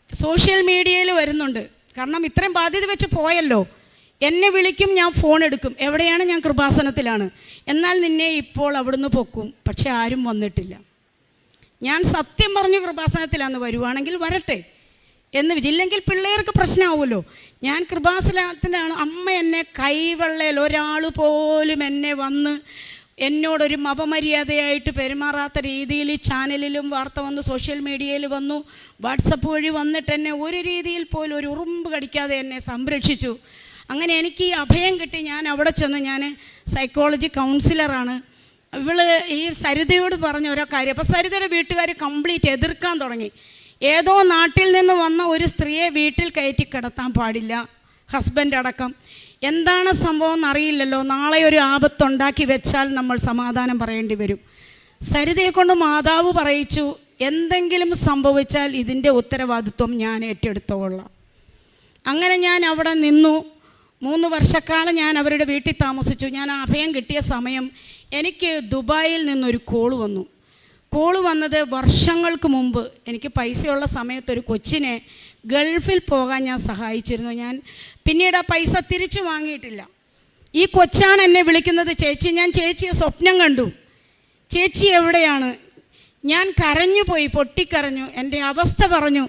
സോഷ്യൽ മീഡിയയിൽ വരുന്നുണ്ട്. കാരണം ഇത്രയും ബാധ്യത വെച്ച് പോയല്ലോ. എന്നെ വിളിക്കും, ഞാൻ ഫോൺ എടുക്കും. എവിടെയാണ്? ഞാൻ കൃപാസനത്തിലാണ്. എന്നാൽ നിന്നെ ഇപ്പോൾ അവിടുന്ന് പൊക്കും. പക്ഷെ ആരും വന്നിട്ടില്ല. ഞാൻ സത്യം പറഞ്ഞു കൃപാസനത്തിലാന്ന്, വരുവാണെങ്കിൽ വരട്ടെ എന്ന് ഇല്ലെങ്കിൽ പിള്ളേർക്ക് പ്രശ്നമാവുമല്ലോ. ഞാൻ കൃപാസനത്തിലാണ്. അമ്മ എന്നെ കൈവെള്ളയിൽ ഒരാൾ പോലും എന്നെ വന്ന് എന്നോടൊരു അപമര്യാദയായിട്ട് പെരുമാറാത്ത രീതിയിൽ ചാനലിലും വാർത്ത വന്നു, സോഷ്യൽ മീഡിയയിൽ വന്നു, വാട്സപ്പ് വഴി വന്നിട്ട് എന്നെ ഒരു രീതിയിൽ പോലും ഒരു ഉറുമ്പ് കടിക്കാതെ എന്നെ സംരക്ഷിച്ചു. അങ്ങനെ എനിക്ക് ഈ അഭയം കിട്ടി. ഞാൻ അവിടെ ചെന്നു. ഞാൻ സൈക്കോളജി കൗൺസിലറാണ്. ഇവള് ഈ സരിതയോട് പറഞ്ഞ ഓരോ കാര്യം. അപ്പോൾ സരിതയുടെ വീട്ടുകാർ കംപ്ലീറ്റ് എതിർക്കാൻ തുടങ്ങി. ഏതോ നാട്ടിൽ നിന്ന് വന്ന ഒരു സ്ത്രീയെ വീട്ടിൽ കയറ്റി കിടത്താൻ പാടില്ല, ഹസ്ബൻഡ് അടക്കം. എന്താണ് സംഭവം എന്നറിയില്ലല്ലോ, നാളെ ഒരു ആപത്തുണ്ടാക്കി വെച്ചാൽ നമ്മൾ സമാധാനം പറയേണ്ടി വരും. സരിതയെ കൊണ്ട് മാതാവ് പറയിച്ചു, എന്തെങ്കിലും സംഭവിച്ചാൽ ഇതിൻ്റെ ഉത്തരവാദിത്വം ഞാൻ ഏറ്റെടുത്തോളാം. അങ്ങനെ ഞാൻ അവിടെ നിന്നു. 3 വർഷക്കാലം ഞാൻ അവരുടെ വീട്ടിൽ താമസിച്ചു. ഞാൻ അഭയം കിട്ടിയ സമയം എനിക്ക് ദുബായിൽ നിന്നൊരു കോള് വന്നു. കോള് വന്നത് വർഷങ്ങൾക്ക് മുമ്പ് എനിക്ക് പൈസയുള്ള സമയത്തൊരു കൊച്ചിനെ ഗൾഫിൽ പോകാൻ ഞാൻ സഹായിച്ചിരുന്നു. ഞാൻ പിന്നീട് ആ പൈസ തിരിച്ചു വാങ്ങിയിട്ടില്ല. ഈ കൊച്ചാണ് എന്നെ വിളിക്കുന്നത്, ചേച്ചി. ഞാൻ ചേച്ചിയെ സ്വപ്നം കണ്ടു, ചേച്ചി എവിടെയാണ്? ഞാൻ കരഞ്ഞു പോയി, പൊട്ടിക്കരഞ്ഞു, എൻ്റെ അവസ്ഥ പറഞ്ഞു.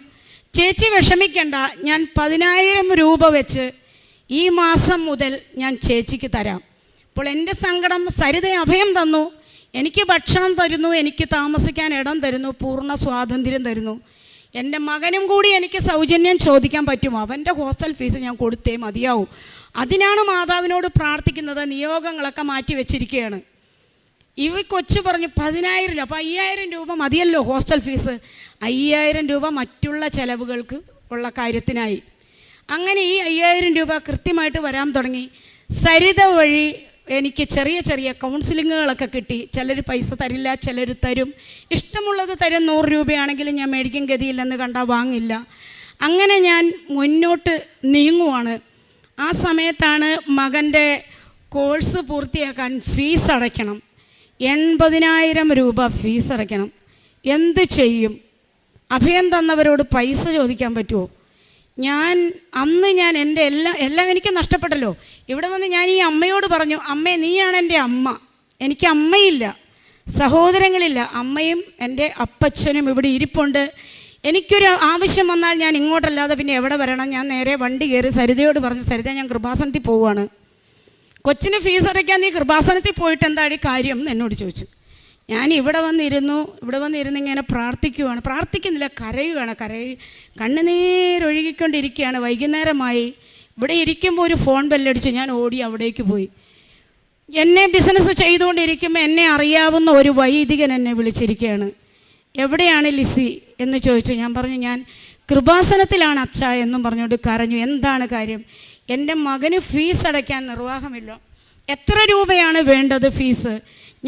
ചേച്ചി വിഷമിക്കണ്ട, ഞാൻ 10,000 രൂപ വെച്ച് ഈ മാസം മുതൽ ഞാൻ ചേച്ചിക്ക് തരാം. അപ്പോൾ എൻ്റെ സങ്കടം, സരിത അഭയം തന്നു, എനിക്ക് ഭക്ഷണം തരുന്നു, എനിക്ക് താമസിക്കാൻ ഇടം തരുന്നു, പൂർണ്ണ സ്വാതന്ത്ര്യം തരുന്നു. എൻ്റെ മകനും കൂടി എനിക്ക് സൗജന്യം ചോദിക്കാൻ പറ്റുമോ? അവൻ്റെ ഹോസ്റ്റൽ ഫീസ് ഞാൻ കൊടുത്തേ മതിയാവും. അതിനാണ് മാതാവിനോട് പ്രാർത്ഥിക്കുന്നത്. നിയോഗങ്ങളൊക്കെ മാറ്റി വെച്ചിരിക്കുകയാണ്. ഈ കൊച്ചു പറഞ്ഞു 10,000 രൂപ. അപ്പോൾ 5,000 രൂപ മതിയല്ലോ ഹോസ്റ്റൽ ഫീസ്. 5,000 രൂപ മറ്റുള്ള ചിലവുകൾക്ക് ഉള്ള കാര്യത്തിനായി. അങ്ങനെ ഈ 5,000 രൂപ കൃത്യമായിട്ട് വരാൻ തുടങ്ങി. സരിത വഴി എനിക്ക് ചെറിയ ചെറിയ കൗൺസിലിങ്ങുകളൊക്കെ കിട്ടി. ചിലർ പൈസ തരില്ല, ചിലർ തരും. ഇഷ്ടമുള്ളത് തരും. 100 രൂപയാണെങ്കിലും ഞാൻ മേടിക്കും, ഗതിയില്ലെന്ന് കണ്ടാൽ വാങ്ങില്ല. അങ്ങനെ ഞാൻ മുന്നോട്ട് നീങ്ങുവാണ്. ആ സമയത്താണ് മകൻ്റെ കോഴ്സ് പൂർത്തിയാക്കാൻ ഫീസ് അടയ്ക്കണം. 80,000 രൂപ ഫീസ് അടയ്ക്കണം. എന്ത് ചെയ്യും? അഭയം തന്നവരോട് പൈസ ചോദിക്കാൻ പറ്റുമോ? അന്ന് ഞാൻ എൻ്റെ എല്ലാം എനിക്ക് നഷ്ടപ്പെട്ടല്ലോ. ഇവിടെ വന്ന് ഞാൻ ഈ അമ്മയോട് പറഞ്ഞു, അമ്മേ നീയാണ് എൻ്റെ അമ്മ, എനിക്ക് അമ്മയില്ല, സഹോദരങ്ങളില്ല. അമ്മയും എൻ്റെ അപ്പച്ചനും ഇവിടെ ഇരിപ്പുണ്ട്. എനിക്കൊരു ആവശ്യം വന്നാൽ ഞാൻ ഇങ്ങോട്ടല്ലാതെ പിന്നെ എവിടെ വരണം? ഞാൻ നേരെ വണ്ടി കയറി സരിതയോട് പറഞ്ഞു, സരിത ഞാൻ കൃപാസനത്തിൽ പോവുകയാണ്, കൊച്ചിന് ഫീസ് അടയ്ക്കാൻ നീ കൃപാസനത്തിൽ പോയിട്ട് എന്താടി കാര്യം എന്ന് എന്നോട് ചോദിച്ചു. ഞാൻ ഇവിടെ വന്നിരുന്ന് ഇങ്ങനെ പ്രാർത്ഥിക്കുന്നില്ല, കരയുകയാണ്. കണ്ണുനീരൊഴുകിക്കൊണ്ടിരിക്കുകയാണ്. വൈകുന്നേരമായി. ഇവിടെ ഇരിക്കുമ്പോൾ ഒരു ഫോൺ ബെല്ലടിച്ചു. ഞാൻ ഓടി അവിടേക്ക് പോയി. എന്നെ ബിസിനസ് ചെയ്തുകൊണ്ടിരിക്കുമ്പോൾ എന്നെ അറിയാവുന്ന ഒരു വൈദികൻ എന്നെ വിളിച്ചിരിക്കുകയാണ്. എവിടെയാണ് ലിസി എന്ന് ചോദിച്ചു. ഞാൻ പറഞ്ഞു ഞാൻ കൃപാസനത്തിലാണ് അച്ഛാ എന്നും പറഞ്ഞുകൊണ്ട് കരഞ്ഞു. എന്താണ് കാര്യം? എൻ്റെ മകന് ഫീസ് അടയ്ക്കാൻ നിർവാഹമില്ല. എത്ര രൂപയാണ് വേണ്ടത് ഫീസ്?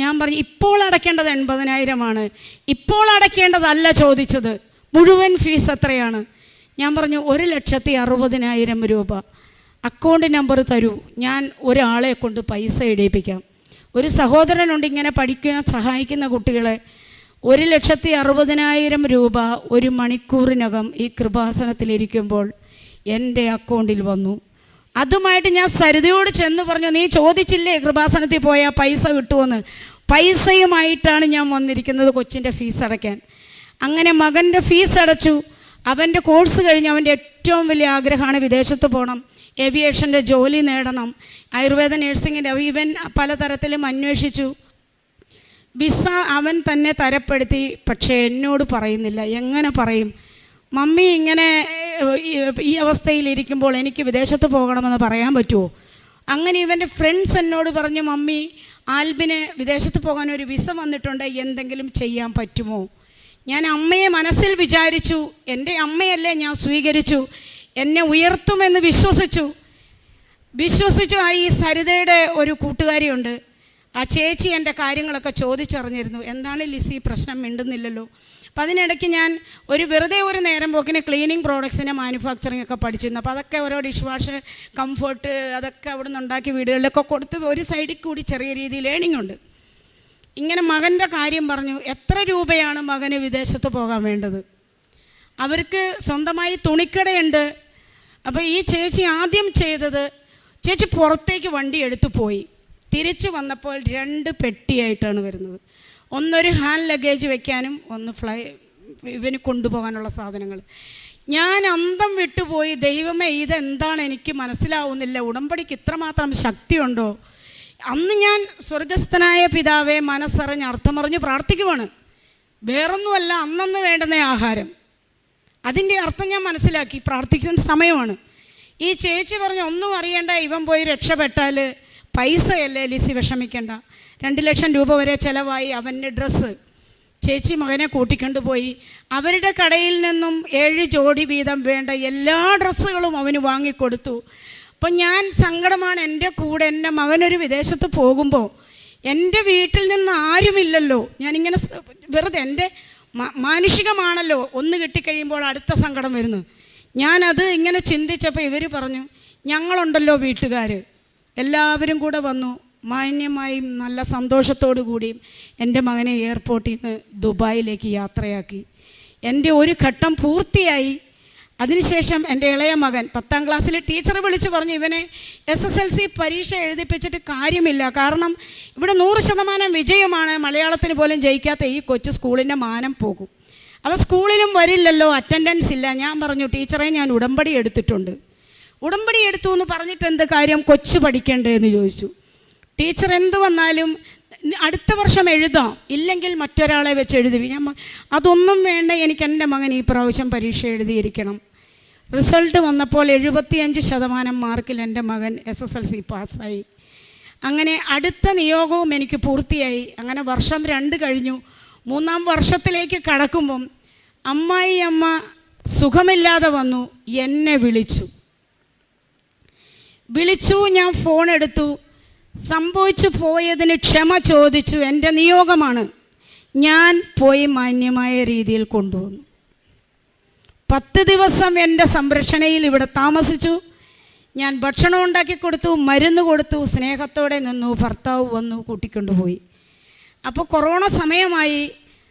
ഞാൻ പറഞ്ഞു ഇപ്പോൾ അടയ്ക്കേണ്ടത് 80,000 ഇപ്പോൾ അടയ്ക്കേണ്ടതല്ല ചോദിച്ചത്, മുഴുവൻ ഫീസ് എത്രയാണ്? ഞാൻ പറഞ്ഞു 1,60,000 രൂപ. അക്കൗണ്ട് നമ്പർ തരൂ, ഞാൻ ഒരാളെ കൊണ്ട് പൈസ ഇടിയിപ്പിക്കാം. ഒരു സഹോദരനുണ്ട് ഇങ്ങനെ പഠിക്കാൻ സഹായിക്കുന്ന കുട്ടികളെ. 1,60,000 രൂപ ഒരു മണിക്കൂറിനകം ഈ കൃപാസനത്തിലിരിക്കുമ്പോൾ എൻ്റെ അക്കൗണ്ടിൽ വന്നു. അതുമായിട്ട് ഞാൻ സരിതയോട് ചെന്ന് പറഞ്ഞു, നീ ചോദിച്ചില്ലേ കൃപാസനത്തിൽ പോയാൽ പൈസ കിട്ടുമെന്ന്? പൈസയുമായിട്ടാണ് ഞാൻ വന്നിരിക്കുന്നത് കൊച്ചിൻ്റെ ഫീസ് അടയ്ക്കാൻ. അങ്ങനെ മകൻ്റെ ഫീസ് അടച്ചു. അവൻ്റെ കോഴ്സ് കഴിഞ്ഞ് അവൻ്റെ ഏറ്റവും വലിയ ആഗ്രഹമാണ് വിദേശത്ത് പോകണം, ഏവിയേഷൻ്റെ ജോലി നേടണം, ആയുർവേദ നഴ്സിങ്ങിൻ്റെ. ഇവൻ പലതരത്തിലും അന്വേഷിച്ചു. വിസ അവൻ തന്നെ തരപ്പെടുത്തി. പക്ഷേ എന്നോട് പറയുന്നില്ല. എങ്ങനെ പറയും? മമ്മി ഇങ്ങനെ ഈ അവസ്ഥയിലിരിക്കുമ്പോൾ എനിക്ക് വിദേശത്ത് പോകണമെന്ന് പറയാൻ പറ്റുമോ? അങ്ങനെ ഇവൻ്റെ ഫ്രണ്ട്സ് എന്നോട് പറഞ്ഞു, മമ്മി ആൽബിന് വിദേശത്ത് പോകാൻ ഒരു വിസ വന്നിട്ടുണ്ട്, എന്തെങ്കിലും ചെയ്യാൻ പറ്റുമോ? ഞാൻ അമ്മയെ മനസ്സിൽ വിചാരിച്ചു. എൻ്റെ അമ്മയല്ലേ, ഞാൻ സ്വീകരിച്ചു. എന്നെ ഉയർത്തുമെന്ന് വിശ്വസിച്ചു. ഈ സരിതയുടെ ഒരു കൂട്ടുകാരിയുണ്ട്. ആ ചേച്ചി എൻ്റെ കാര്യങ്ങളൊക്കെ ചോദിച്ചറിഞ്ഞിരുന്നു. എന്താണ് ലിസി പ്രശ്നം, മിണ്ടുന്നില്ലല്ലോ. അപ്പം അതിനിടയ്ക്ക് ഞാൻ വെറുതെ ഒരു നേരം പോക്കിന് ക്ലീനിങ് പ്രോഡക്ട്സിൻ്റെ മാനുഫാക്ചറിങ് ഒക്കെ പഠിച്ചിരുന്നു. അപ്പോൾ അതൊക്കെ ഓരോ ഡിഷ് വാഷ്, കംഫർട്ട്, അതൊക്കെ അവിടെ നിന്ന് ഉണ്ടാക്കി വീടുകളിലൊക്കെ കൊടുത്ത് ഒരു സൈഡിൽ കൂടി ചെറിയ രീതിയിൽ ഏണിംഗ് ഉണ്ട്. ഇങ്ങനെ മകൻ്റെ കാര്യം പറഞ്ഞു. എത്ര രൂപയാണ് മകന് വിദേശത്ത് പോകാൻ വേണ്ടത്? അവർക്ക് സ്വന്തമായി തുണിക്കടയുണ്ട്. അപ്പോൾ ഈ ചേച്ചി ആദ്യം ചെയ്തത്, ചേച്ചി പുറത്തേക്ക് വണ്ടി എടുത്തു പോയി. തിരിച്ച് വന്നപ്പോൾ 2 പെട്ടിയായിട്ടാണ് വരുന്നത്. ഒന്നൊരു ഹാൻഡ് ലഗേജ് വെക്കാനും ഒന്ന് ഇവന് കൊണ്ടുപോകാനുള്ള സാധനങ്ങൾ. ഞാൻ അന്തം വിട്ടുപോയി. ദൈവമേ, ഇതെന്താണ് എനിക്ക് മനസ്സിലാവുന്നില്ല. ഉടമ്പടിക്ക് ഇത്രമാത്രം ശക്തിയുണ്ടോ? അന്ന് ഞാൻ സ്വർഗസ്ഥനായ പിതാവെ മനസ്സറിഞ്ഞ് അർത്ഥമറിഞ്ഞ് പ്രാർത്ഥിക്കുവാണ്. വേറൊന്നുമല്ല, അന്നന്ന് വേണ്ടുന്ന ആഹാരം, അതിൻ്റെ അർത്ഥം ഞാൻ മനസ്സിലാക്കി. പ്രാർത്ഥിക്കുന്ന സമയമാണ്. ഈ ചേച്ചി പറഞ്ഞു, ഒന്നും അറിയണ്ട, ഇവൻ പോയി രക്ഷപ്പെട്ടാൽ പൈസയല്ലേ ലിസി, വിഷമിക്കണ്ട. 2 ലക്ഷം രൂപ വരെ ചിലവായി. അവൻ്റെ ഡ്രസ്സ് ചേച്ചി മകനെ കൂട്ടിക്കൊണ്ടുപോയി. അവരുടെ കടയിൽ നിന്നും 7 ജോഡി വീതം വേണ്ട എല്ലാ ഡ്രസ്സുകളും അവന് വാങ്ങിക്കൊടുത്തു. അപ്പം ഞാൻ സങ്കടമാണ്. എൻ്റെ കൂടെ എൻ്റെ മകനൊരു വിദേശത്ത് പോകുമ്പോൾ എൻ്റെ വീട്ടിൽ നിന്ന് ആരുമില്ലല്ലോ. ഞാനിങ്ങനെ വെറുതെ എൻ്റെ മാനുഷികമാണല്ലോ, ഒന്ന് കിട്ടിക്കഴിയുമ്പോൾ അടുത്ത സങ്കടം വരുന്നു. ഞാനത് ഇങ്ങനെ ചിന്തിച്ചപ്പോൾ ഇവർ പറഞ്ഞു, ഞങ്ങളുണ്ടല്ലോ വീട്ടുകാർ, എല്ലാവരും കൂടെ വന്നു. മാന്യമായും നല്ല സന്തോഷത്തോടു കൂടിയും എൻ്റെ മകനെ എയർപോർട്ടിൽ നിന്ന് ദുബായിലേക്ക് യാത്രയാക്കി. എൻ്റെ ഒരു ഘട്ടം പൂർത്തിയായി. അതിനുശേഷം എൻ്റെ ഇളയ മകൻ 10ാം ക്ലാസ്സിൽ ടീച്ചർ വിളിച്ചു പറഞ്ഞു, ഇവനെ SSLC പരീക്ഷ എഴുതിപ്പിച്ചിട്ട് കാര്യമില്ല, കാരണം ഇവിടെ 100% വിജയമാണ്, മലയാളത്തിന് പോലും ജയിക്കാത്ത ഈ കൊച്ചു സ്കൂളിൻ്റെ മാനം പോകും, അവ സ്കൂളിലും വരില്ലല്ലോ, അറ്റൻഡൻസ് ഇല്ല. ഞാൻ പറഞ്ഞു, ടീച്ചറെ ഞാൻ ഉടമ്പടി എടുത്തിട്ടുണ്ട്. ഉടമ്പടി എടുത്തു എന്ന് പറഞ്ഞിട്ട് എന്ത് കാര്യം, കൊച്ചു പഠിക്കണ്ടേ എന്ന് ചോദിച്ചു. ടീച്ചർ എന്ത് വന്നാലും അടുത്ത വർഷം എഴുതാം, ഇല്ലെങ്കിൽ മറ്റൊരാളെ വെച്ച് എഴുതി. ഞാൻ അതൊന്നും വേണ്ട, എനിക്ക് എൻ്റെ മകൻ ഈ പ്രാവശ്യം പരീക്ഷ എഴുതിയിരിക്കണം. റിസൾട്ട് വന്നപ്പോൾ 75% മാർക്കിൽ എൻ്റെ മകൻ SSLC പാസ്സായി. അങ്ങനെ അടുത്ത നിയോഗവും എനിക്ക് പൂർത്തിയായി. അങ്ങനെ വർഷം 2 കഴിഞ്ഞു. 3ാം വർഷത്തിലേക്ക് കടക്കുമ്പം അമ്മ സുഖമില്ലാതെ വന്നു. എന്നെ വിളിച്ചു. ഞാൻ ഫോൺ എടുത്തു. സംഭവിച്ചു പോയതിന് ക്ഷമ ചോദിച്ചു. എൻ്റെ നിയോഗമാണ്. ഞാൻ പോയി മാന്യമായ രീതിയിൽ കൊണ്ടുവന്നു. 10 ദിവസം എൻ്റെ സംരക്ഷണയിൽ ഇവിടെ താമസിച്ചു. ഞാൻ ഭക്ഷണം ഉണ്ടാക്കി കൊടുത്തു, മരുന്ന് കൊടുത്തു, സ്നേഹത്തോടെ നിന്നു. ഭർത്താവ് വന്നു, കൂട്ടിക്കൊണ്ടുപോയി. അപ്പോൾ കൊറോണ സമയമായി.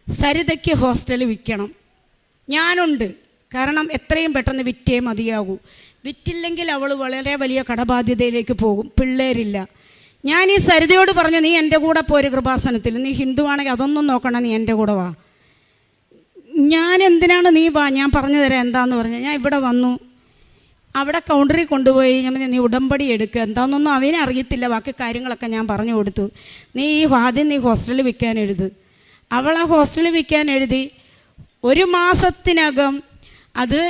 സരിതയ്ക്ക് ഹോസ്റ്റൽ വിൽക്കണം. ഞാനുണ്ട്, കാരണം എത്രയും പെട്ടെന്ന് വിറ്റേ മതിയാകൂ. വിറ്റില്ലെങ്കിൽ അവൾ വളരെ വലിയ കടബാധ്യതയിലേക്ക് പോകും. പിള്ളേരില്ല. ഞാൻ ഈ സരിതയോട് പറഞ്ഞു, നീ എൻ്റെ കൂടെ പോര് കൃപാസനത്തിൽ, നീ ഹിന്ദുവാണെങ്കിൽ അതൊന്നും നോക്കണം, നീ എൻ്റെ കൂടെ വാ. ഞാൻ എന്തിനാണ്, നീ വാ, ഞാൻ പറഞ്ഞു തരാം എന്താന്ന് പറഞ്ഞു. ഞാൻ ഇവിടെ വന്നു. അവിടെ കൗണ്ടറിൽ കൊണ്ടുപോയി ഞാൻ നീ ഉടമ്പടി എടുക്കുക, എന്താണെന്നൊന്നും അവനെ അറിയത്തില്ല. ബാക്കി കാര്യങ്ങളൊക്കെ ഞാൻ പറഞ്ഞു കൊടുത്തു. നീ ആദ്യം ഹോസ്റ്റലിൽ വിൽക്കാൻ എഴുത്. അവളെ ഹോസ്റ്റലിൽ വിൽക്കാൻ എഴുതി. 1 മാസത്തിനകം അത്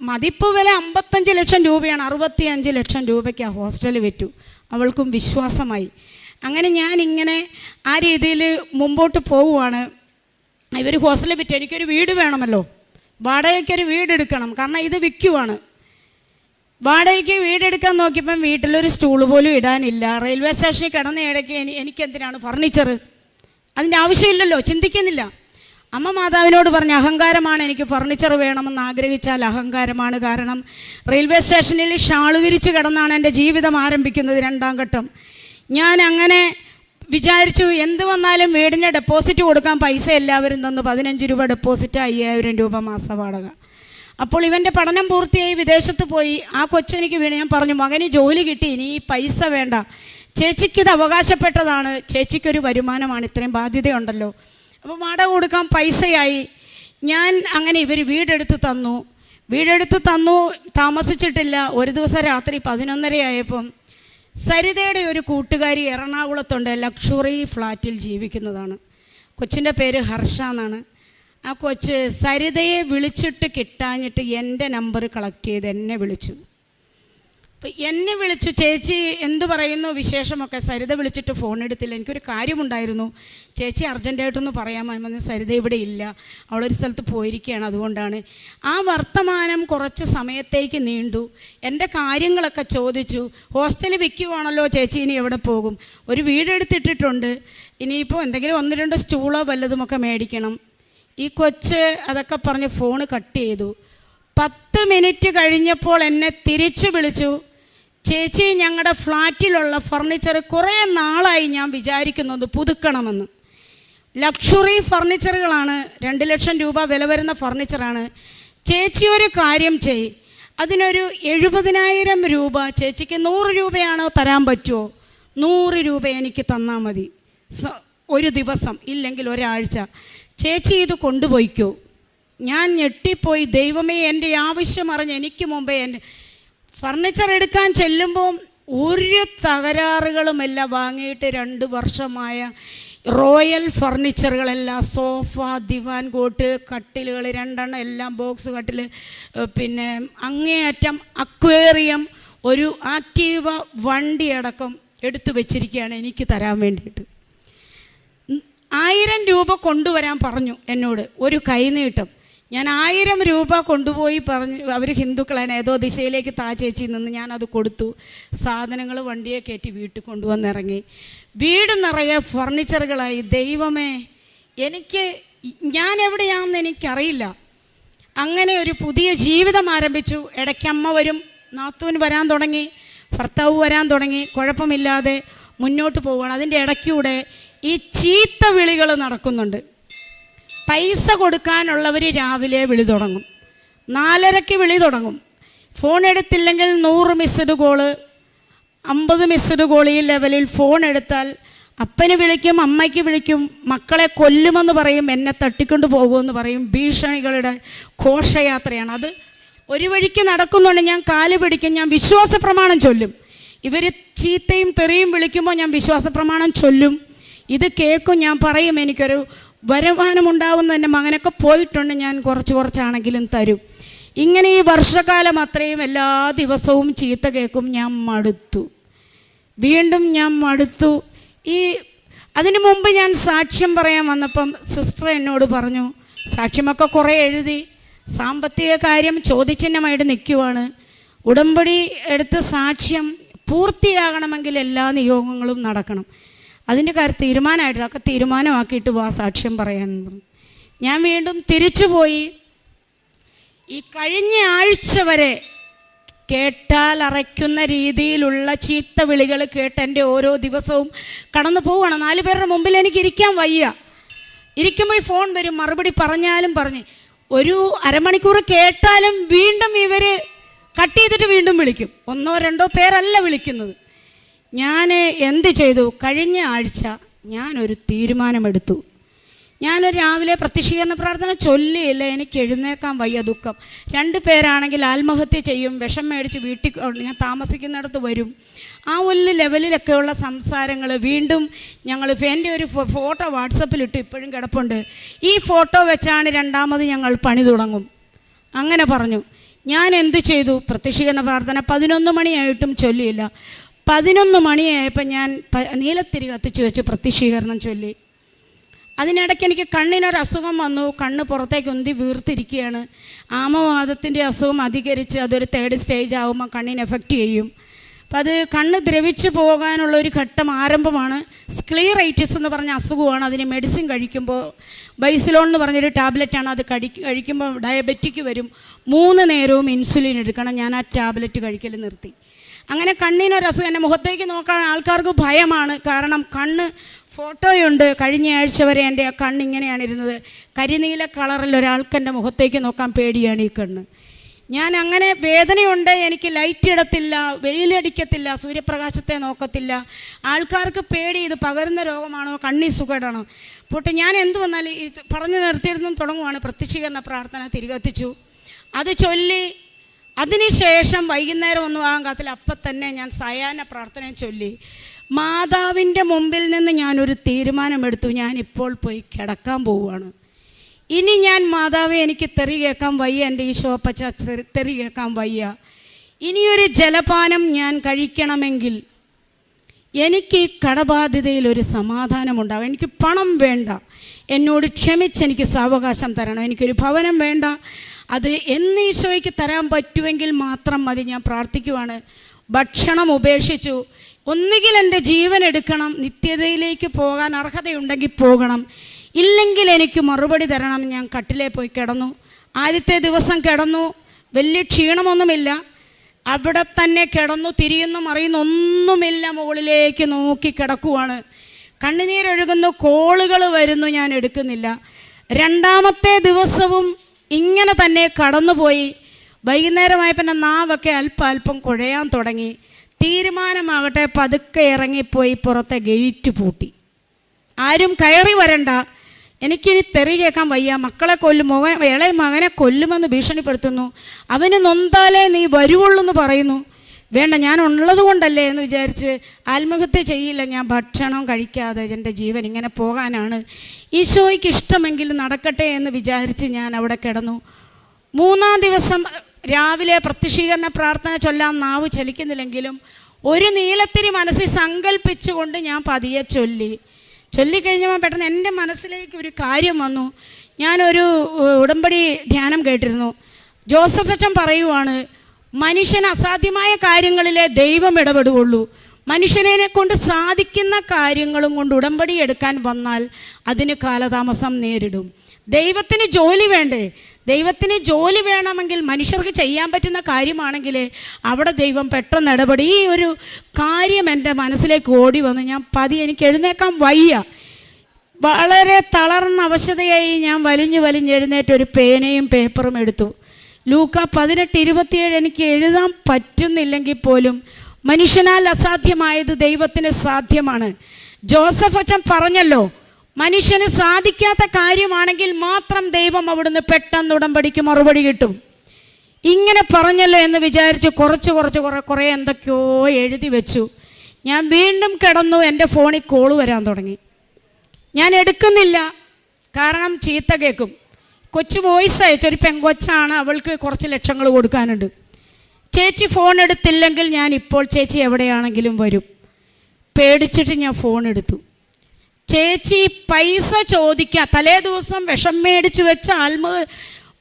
മതിപ്പ് വില 55 ലക്ഷം രൂപയാണ്. 65 ലക്ഷം രൂപയ്ക്ക് ആ ഹോസ്റ്റലിൽ വിറ്റു. അവൾക്കും വിശ്വാസമായി. അങ്ങനെ ഞാനിങ്ങനെ ആ രീതിയിൽ മുമ്പോട്ട് പോവുകയാണ്. ഇവർ ഹോസ്റ്റലിൽ വിറ്റ് എനിക്കൊരു വീട് വേണമല്ലോ, വാടകയ്ക്കൊരു വീടെടുക്കണം, കാരണം ഇത് വിൽക്കുവാണ്. വാടകയ്ക്ക് വീടെടുക്കാൻ നോക്കിയപ്പം വീട്ടിലൊരു സ്റ്റൂൾ പോലും ഇടാനില്ല. റെയിൽവേ സ്റ്റേഷനിൽ കിടന്ന ഇടയ്ക്ക് എനിക്കെന്തിനാണ് ഫർണിച്ചർ? അതിൻ്റെ ആവശ്യമില്ലല്ലോ, ചിന്തിക്കുന്നില്ല. അമ്മ മാതാവിനോട് പറഞ്ഞ അഹങ്കാരമാണ്, എനിക്ക് ഫർണിച്ചർ വേണമെന്ന് ആഗ്രഹിച്ചാൽ അഹങ്കാരമാണ്. കാരണം റെയിൽവേ സ്റ്റേഷനിൽ ഷാൾ വിരിച്ച് കിടന്നാണ് എൻ്റെ ജീവിതം ആരംഭിക്കുന്നത്, 2ാം ഘട്ടം. ഞാൻ അങ്ങനെ വിചാരിച്ചു, എന്ത് വന്നാലും വീടിൻ്റെ ഡെപ്പോസിറ്റ് കൊടുക്കാൻ പൈസ എല്ലാവരും തന്നു. 15 രൂപ ഡെപ്പോസിറ്റ്, 5000 രൂപ മാസ വാടക. അപ്പോൾ ഇവൻ്റെ പഠനം പൂർത്തിയായി വിദേശത്ത് പോയി. ആ കൊച്ചെനിക്ക് വീണ്. ഞാൻ പറഞ്ഞു, മകന് ജോലി കിട്ടി, ഇനി ഈ പൈസ വേണ്ട, ചേച്ചിക്കിത് അവകാശപ്പെട്ടതാണ്, ചേച്ചിക്കൊരു വരുമാനമാണ്, ഇത്രയും ബാധ്യതയുണ്ടല്ലോ. അപ്പോൾ വാടക കൊടുക്കാൻ പൈസയായി. ഞാൻ അങ്ങനെ ഇവർ വീടെടുത്ത് തന്നു. താമസിച്ചിട്ടില്ല. ഒരു ദിവസം രാത്രി 11:30 ആയപ്പം സരിതയുടെ ഒരു കൂട്ടുകാരി എറണാകുളത്തുണ്ട്, ലക്ഷറി ഫ്ലാറ്റിൽ ജീവിക്കുന്നതാണ്. കൊച്ചിൻ്റെ പേര് ഹർഷ എന്നാണ്. ആ കൊച്ച് സരിതയെ വിളിച്ചിട്ട് കിട്ടാഞ്ഞിട്ട് എൻ്റെ നമ്പർ കളക്ട് ചെയ്ത് എന്നെ വിളിച്ചു. അപ്പം എന്നെ വിളിച്ചു, ചേച്ചി എന്തു പറയുന്നു വിശേഷമൊക്കെ. സരിത വിളിച്ചിട്ട് ഫോൺ എടുത്തില്ല. എനിക്കൊരു കാര്യമുണ്ടായിരുന്നു, ചേച്ചി അർജൻറ്റായിട്ടൊന്ന് പറയാമോ എന്ന്. സരിത ഇവിടെ ഇല്ല, അവളൊരു സ്ഥലത്ത് പോയിരിക്കുകയാണ്, അതുകൊണ്ടാണ്. ആ വർത്തമാനം കുറച്ച് സമയത്തേക്ക് നീണ്ടു. എൻ്റെ കാര്യങ്ങളൊക്കെ ചോദിച്ചു. ഹോസ്റ്റലിൽ വിൽക്കുവാണല്ലോ ചേച്ചി, ഇനി എവിടെ പോകും? ഒരു വീടെടുത്തിട്ടിട്ടുണ്ട്, ഇനിയിപ്പോൾ എന്തെങ്കിലും 1-2 സ്റ്റൂളോ വല്ലതുമൊക്കെ മേടിക്കണം. ഈ കൊച്ച് അതൊക്കെ പറഞ്ഞ് ഫോൺ കട്ട് ചെയ്തു. 10 മിനിറ്റ് കഴിഞ്ഞപ്പോൾ എന്നെ തിരിച്ചു വിളിച്ചു, ചേച്ചി ഞങ്ങളുടെ ഫ്ലാറ്റിലുള്ള ഫർണിച്ചർ കുറേ നാളായി ഞാൻ വിചാരിക്കുന്നത് പുതുക്കണമെന്ന്. ലക്ഷറി ഫർണിച്ചറുകളാണ്, 2 ലക്ഷം രൂപ വില വരുന്ന ഫർണിച്ചറാണ്. ചേച്ചി ഒരു കാര്യം ചെയ്, അതിനൊരു 70,000 രൂപ, ചേച്ചിക്ക് 100 രൂപയാണോ തരാൻ പറ്റുമോ? 100 രൂപ എനിക്ക് തന്നാൽ മതി, ഒരു ദിവസം, ഇല്ലെങ്കിൽ ഒരാഴ്ച. ചേച്ചി ഇത് കൊണ്ടുപോയിക്കോ. ഞാൻ ഞെട്ടിപ്പോയി. ദൈവമേ, എൻ്റെ ആവശ്യം അറിഞ്ഞ് എനിക്ക് മുമ്പേ എൻ്റെ ഫർണിച്ചർ എടുക്കാൻ ചെല്ലുമ്പോൾ ഒരു തകരാറുകളുമെല്ലാം വാങ്ങിയിട്ട് 2 വർഷമായ റോയൽ ഫർണിച്ചറുകളെല്ലാം, സോഫ, ദിവാൻ കോട്ട്, കട്ടിലുകൾ 2 എല്ലാം ബോക്സ് കട്ടിൽ, പിന്നെ അങ്ങേയറ്റം അക്വേറിയം, ഒരു ആക്റ്റീവ വണ്ടിയടക്കം എടുത്തു വെച്ചിരിക്കുകയാണ് എനിക്ക് തരാൻ വേണ്ടിയിട്ട്. 1000 രൂപ കൊണ്ടുവരാൻ പറഞ്ഞു എന്നോട്, ഒരു കൈനീട്ടം. ഞാൻ 1000 രൂപ കൊണ്ടുപോയി പറഞ്ഞു. അവർ ഹിന്ദുക്കളാണ്, ഏതോ ദിശയിലേക്ക് ചേച്ചിയിൽ നിന്ന് ഞാനത് കൊടുത്തു. സാധനങ്ങൾ വണ്ടിയെ കയറ്റി വീട്ടിൽ കൊണ്ടുവന്നിറങ്ങി. വീട് നിറയെ ഫർണിച്ചറുകളായി. ദൈവമേ, ഞാൻ എവിടെയാണെന്ന് എനിക്കറിയില്ല. അങ്ങനെ ഒരു പുതിയ ജീവിതം ആരംഭിച്ചു. ഇടയ്ക്കമ്മ വരും, നാത്തൂൻ വരാൻ തുടങ്ങി, ഭർത്താവ് വരാൻ തുടങ്ങി. കുഴപ്പമില്ലാതെ മുന്നോട്ട് പോവുകയാണ്. അതിൻ്റെ ഇടയ്ക്കൂടെ ഈ ചീത്ത വിളികൾ നടക്കുന്നുണ്ട്. പൈസ കൊടുക്കാനുള്ളവർ രാവിലെ വിളി തുടങ്ങും, 4:30 വിളി തുടങ്ങും. ഫോൺ എടുത്തില്ലെങ്കിൽ 100 മിസ്ഡ് കോള്, 50 മിസ്ഡ് കോൾ, ഈ ലെവലിൽ ഫോൺ എടുത്താൽ അപ്പന് വിളിക്കും, അമ്മയ്ക്ക് വിളിക്കും, മക്കളെ കൊല്ലുമെന്ന് പറയും, എന്നെ തട്ടിക്കൊണ്ട് പോകുമെന്ന് പറയും. ഭീഷണികളുടെ ഘോഷയാത്രയാണ് അത്. ഒരു വഴിക്ക് നടക്കുന്നുണ്ട്. ഞാൻ കാല് പിടിക്കും, ഞാൻ വിശ്വാസ പ്രമാണം ചൊല്ലും. ഇവർ ചീത്തയും തെറിയും വിളിക്കുമ്പോൾ ഞാൻ വിശ്വാസ പ്രമാണം ചൊല്ലും. ഇത് കേൾക്കും, ഞാൻ പറയും എനിക്കൊരു വരുമാനമുണ്ടാകുന്ന എൻ്റെ മകനൊക്കെ പോയിട്ടുണ്ട്, ഞാൻ കുറച്ചാണെങ്കിലും തരും. ഇങ്ങനെ ഈ വർഷക്കാലം അത്രയും എല്ലാ ദിവസവും ചീത്ത കേൾക്കും. ഞാൻ മടുത്തു, വീണ്ടും ഞാൻ മടുത്തു. അതിനു മുമ്പ് ഞാൻ സാക്ഷ്യം പറയാൻ വന്നപ്പം സിസ്റ്റർ എന്നോട് പറഞ്ഞു, സാക്ഷ്യമൊക്കെ കുറേ എഴുതി, സാമ്പത്തിക കാര്യം ചോദ്യചിഹ്നമായിട്ട് നിൽക്കുവാണ്. ഉടമ്പടി എടുത്ത് സാക്ഷ്യം പൂർത്തിയാകണമെങ്കിൽ എല്ലാ നിയോഗങ്ങളും നടക്കണം. അതിൻ്റെ കാര്യം തീരുമാനമായിട്ടില്ല, ഒക്കെ തീരുമാനമാക്കിയിട്ട് വാ സാക്ഷ്യം പറയാൻ പറഞ്ഞു. ഞാൻ വീണ്ടും തിരിച്ചുപോയി. ഈ കഴിഞ്ഞ ആഴ്ച വരെ കേട്ടാൽ അറയ്ക്കുന്ന രീതിയിലുള്ള ചീത്ത വിളികൾ കേട്ട് എൻ്റെ ഓരോ ദിവസവും കടന്നു പോവുകയാണ്. 4 പേരുടെ മുമ്പിൽ എനിക്ക് ഇരിക്കാൻ വയ്യ. ഇരിക്കുമ്പോൾ ഈ ഫോൺ വരും, മറുപടി പറഞ്ഞാലും പറഞ്ഞ് ഒരു അരമണിക്കൂർ കേട്ടാലും വീണ്ടും ഇവർ കട്ട് ചെയ്തിട്ട് വീണ്ടും വിളിക്കും. 1-2 പേരല്ല വിളിക്കുന്നത്. ഞാൻ എന്ത് ചെയ്തു? കഴിഞ്ഞ ആഴ്ച ഞാനൊരു തീരുമാനമെടുത്തു. ഞാനൊരു രാവിലെ പ്രത്യക്ഷീകരണ പ്രാർത്ഥന ചൊല്ലിയില്ല, എനിക്ക് എഴുന്നേക്കാൻ വയ്യ, ദുഃഖം. 2 പേരാണെങ്കിൽ ആത്മഹത്യ ചെയ്യും, വിഷം മേടിച്ച് വീട്ടിൽ ഞാൻ താമസിക്കുന്നിടത്ത് വരും. ആ ഒരു ലെവലിലൊക്കെയുള്ള സംസാരങ്ങൾ. വീണ്ടും ഞങ്ങൾ എൻ്റെ ഒരു ഫോട്ടോ വാട്സപ്പിലിട്ട് ഇപ്പോഴും കിടപ്പുണ്ട്. ഈ ഫോട്ടോ വെച്ചാണ് 2ാമത് ഞങ്ങൾ പണി തുടങ്ങും. അങ്ങനെ പറഞ്ഞു. ഞാൻ എന്ത് ചെയ്തു? പ്രത്യക്ഷീകരണ പ്രാർത്ഥന 11 മണിയായിട്ടും ചൊല്ലിയില്ല. 11 മണിയായപ്പോൾ ഞാൻ നീലത്തിരി കത്തിച്ച് വെച്ച് പ്രത്യക്ഷീകരണം ചൊല്ലി. അതിനിടയ്ക്ക് എനിക്ക് കണ്ണിനൊരസുഖം വന്നു. കണ്ണ് പുറത്തേക്ക് ഉന്തി വീർത്തിരിക്കുകയാണ്. ആമവാദത്തിൻ്റെ അസുഖം അധികരിച്ച് അതൊരു 3rd സ്റ്റേജ് ആകുമ്പോൾ കണ്ണിന് എഫക്റ്റ് ചെയ്യും. അപ്പം അത് കണ്ണ് ദ്രവിച്ച് പോകാനുള്ളൊരു ഘട്ടം ആരംഭമാണ്. സ്ക്ലീറൈറ്റിസ് എന്ന് പറഞ്ഞ അസുഖമാണ്. അതിന് മെഡിസിൻ കഴിക്കുമ്പോൾ ബൈസിലോൺ എന്ന് പറഞ്ഞൊരു ടാബ്ലറ്റാണ്. അത് കഴിക്കുമ്പോൾ ഡയബറ്റിക് വരും. 3 നേരവും ഇൻസുലിൻ എടുക്കണം. ഞാൻ ആ ടാബ്ലറ്റ് കഴിക്കൽ നിർത്തി. അങ്ങനെ കണ്ണിനൊരസുഖം. എൻ്റെ മുഖത്തേക്ക് നോക്കാൻ ആൾക്കാർക്ക് ഭയമാണ്. കാരണം കണ്ണ് ഫോട്ടോയുണ്ട്. കഴിഞ്ഞ ആഴ്ച വരെ എൻ്റെ ആ കണ്ണിങ്ങനെയാണ് ഇരുന്നത്. കരിനീല കളറിൽ ഒരാൾക്ക് എൻ്റെ മുഖത്തേക്ക് നോക്കാൻ പേടിയാണ് ഈ കണ്ണ്. ഞാൻ അങ്ങനെ വേദനയുണ്ട്. എനിക്ക് ലൈറ്റ് ഇടത്തില്ല, വെയിലടിക്കത്തില്ല, സൂര്യപ്രകാശത്തെ നോക്കത്തില്ല. ആൾക്കാർക്ക് പേടി, ഇത് പകരുന്ന രോഗമാണോ, കണ്ണി സുഖമാണോ. പോട്ടെ, ഞാൻ എന്ത് വന്നാലും ഈ പറഞ്ഞു നിർത്തിയിരുന്നും തുടങ്ങുവാണ്. പ്രത്യക്ഷീകരണ പ്രാർത്ഥന തിരികെത്തിച്ചു. അത് ചൊല്ലി അതിനുശേഷം വൈകുന്നേരം ഒന്നും ആകാൻ കാത്തില്ല. അപ്പം തന്നെ ഞാൻ സായാഹ്ന പ്രാർത്ഥന ചൊല്ലി മാതാവിൻ്റെ മുമ്പിൽ നിന്ന് ഞാനൊരു തീരുമാനമെടുത്തു. ഞാനിപ്പോൾ പോയി കിടക്കാൻ പോവുകയാണ്. ഇനി ഞാൻ മാതാവെ, എനിക്ക് തെറി കേൾക്കാൻ വയ്യ, എൻ്റെ ഈശോപ്പച്ച തെറി കേൾക്കാൻ വയ്യ. ഇനിയൊരു ജലപാനം ഞാൻ കഴിക്കണമെങ്കിൽ എനിക്ക് ഈ കടബാധ്യതയിലൊരു സമാധാനമുണ്ടാകും. എനിക്ക് പണം വേണ്ട, എന്നോട് ക്ഷമിച്ചെനിക്ക് സാവകാശം തരണം. എനിക്കൊരു ഭവനം വേണ്ട, അത് എന്ന് ഈശോയ്ക്ക് തരാൻ പറ്റുമെങ്കിൽ മാത്രം മതി. ഞാൻ പ്രാർത്ഥിക്കുവാണ്. ഭക്ഷണം ഉപേക്ഷിച്ചു. ഒന്നുകിൽ എൻ്റെ ജീവൻ എടുക്കണം, നിത്യതയിലേക്ക് പോകാൻ അർഹതയുണ്ടെങ്കിൽ പോകണം, ഇല്ലെങ്കിൽ എനിക്ക് മറുപടി തരണം. ഞാൻ കട്ടിലേ പോയി കിടന്നു. ആദ്യത്തെ ദിവസം കിടന്നു, വലിയ ക്ഷീണമൊന്നുമില്ല. അവിടെ തന്നെ കിടന്നു, തിരിയുന്നു മറിയുന്നു ഒന്നുമില്ല. മുകളിലേക്ക് നോക്കി കിടക്കുവാണ്. കണ്ണുനീരൊഴുകുന്നു, കോളുകൾ വരുന്നു, ഞാൻ എടുക്കുന്നില്ല. 2ാമത്തെ ദിവസവും ഇങ്ങനെ തന്നെ കടന്നുപോയി. വൈകുന്നേരമായപ്പോൾ എൻ്റെ നാവൊക്കെ അല്പം കുഴയാൻ തുടങ്ങി. തീരുമാനമാകട്ടെ, പതുക്കെ ഇറങ്ങിപ്പോയി പുറത്തെ ഗേറ്റ് പൂട്ടി. ആരും കയറി വരണ്ട, എനിക്കിനി തെറി കേൾക്കാൻ വയ്യ. മക്കളെ കൊല്ലും, ഇളയ മകനെ കൊല്ലുമെന്ന് ഭീഷണിപ്പെടുത്തുന്നു. അവന് നൊന്താലേ നീ വരുവുള്ളൂ എന്ന് പറയുന്നു. വേണ്ട, ഞാൻ ഉള്ളത് കൊണ്ടല്ലേ എന്ന് വിചാരിച്ച് ആത്മഹത്യ ചെയ്യില്ല. ഞാൻ ഭക്ഷണം കഴിക്കാതെ എൻ്റെ ജീവൻ ഇങ്ങനെ പോകാനാണ്. ഈശോയ്ക്ക് ഇഷ്ടമെങ്കിൽ നടക്കട്ടെ എന്ന് വിചാരിച്ച് ഞാൻ അവിടെ കിടന്നു. 3ാം ദിവസം രാവിലെ പ്രത്യക്ഷീകരണ പ്രാർത്ഥന ചൊല്ലാൻ നാവ് ചലിക്കുന്നില്ലെങ്കിലും ഒരു നീലത്തിരി മനസ്സിൽ സങ്കല്പിച്ചുകൊണ്ട് ഞാൻ പതിയെ ചൊല്ലിക്കഴിഞ്ഞപ്പോൾ പെട്ടെന്ന് എൻ്റെ മനസ്സിലേക്ക് ഒരു കാര്യം വന്നു. ഞാനൊരു ഉടമ്പടി ധ്യാനം കേട്ടിരുന്നു. ജോസഫ് അച്ഛൻ പറയുവാണ്, മനുഷ്യന് അസാധ്യമായ കാര്യങ്ങളിലെ ദൈവം ഇടപെടുകയുള്ളൂ. മനുഷ്യനെ കൊണ്ട് സാധിക്കുന്ന കാര്യങ്ങളും കൊണ്ട് ഉടമ്പടി എടുക്കാൻ വന്നാൽ അതിന് കാലതാമസം നേരിടും. ദൈവത്തിന് ജോലി വേണ്ടേ? ദൈവത്തിന് ജോലി വേണമെങ്കിൽ മനുഷ്യർക്ക് ചെയ്യാൻ പറ്റുന്ന കാര്യമാണെങ്കിൽ അവിടെ ദൈവം പെട്ടെന്ന് ഇടപെടും. ഈ ഒരു കാര്യം എൻ്റെ മനസ്സിലേക്ക് ഓടി വന്നു. ഞാൻ എനിക്ക് എഴുന്നേക്കാൻ വയ്യ. വളരെ തളർന്ന അവശതയായി ഞാൻ വലിഞ്ഞെഴുന്നേറ്റ് ഒരു പേനയും പേപ്പറും എടുത്തു. ലൂക്ക 18:27 എനിക്ക് എഴുതാൻ പറ്റുന്നില്ലെങ്കിൽ പോലും മനുഷ്യനാൽ അസാധ്യമായത് ദൈവത്തിന് സാധ്യമാണ്. ജോസഫ് അച്ഛൻ പറഞ്ഞല്ലോ, മനുഷ്യന് സാധിക്കാത്ത കാര്യമാണെങ്കിൽ മാത്രം ദൈവം അവിടുന്ന് പെട്ടെന്ന് ഉടമ്പടിക്ക് മറുപടി കിട്ടും. ഇങ്ങനെ പറഞ്ഞല്ലോ എന്ന് വിചാരിച്ച് കുറേ എന്തൊക്കെയോ എഴുതി വെച്ചു. ഞാൻ വീണ്ടും കിടന്നു. എൻ്റെ ഫോണിൽ കോള് വരാൻ തുടങ്ങി. ഞാൻ എടുക്കുന്നില്ല, കാരണം ചീത്ത കേൾക്കും. കൊച്ചു വോയിസ് അയച്ചൊരു പെങ്കൊച്ചാണ്, അവൾക്ക് കുറച്ച് ലക്ഷങ്ങൾ കൊടുക്കാനുണ്ട്. ചേച്ചി ഫോൺ എടുത്തില്ലെങ്കിൽ ഞാൻ ഇപ്പോൾ ചേച്ചി എവിടെയാണെങ്കിലും വരും. പേടിച്ചിട്ട് ഞാൻ ഫോൺ എടുത്തു. ചേച്ചി പൈസ ചോദിക്കുക, തലേ ദിവസം വിഷം മേടിച്ച് വെച്ച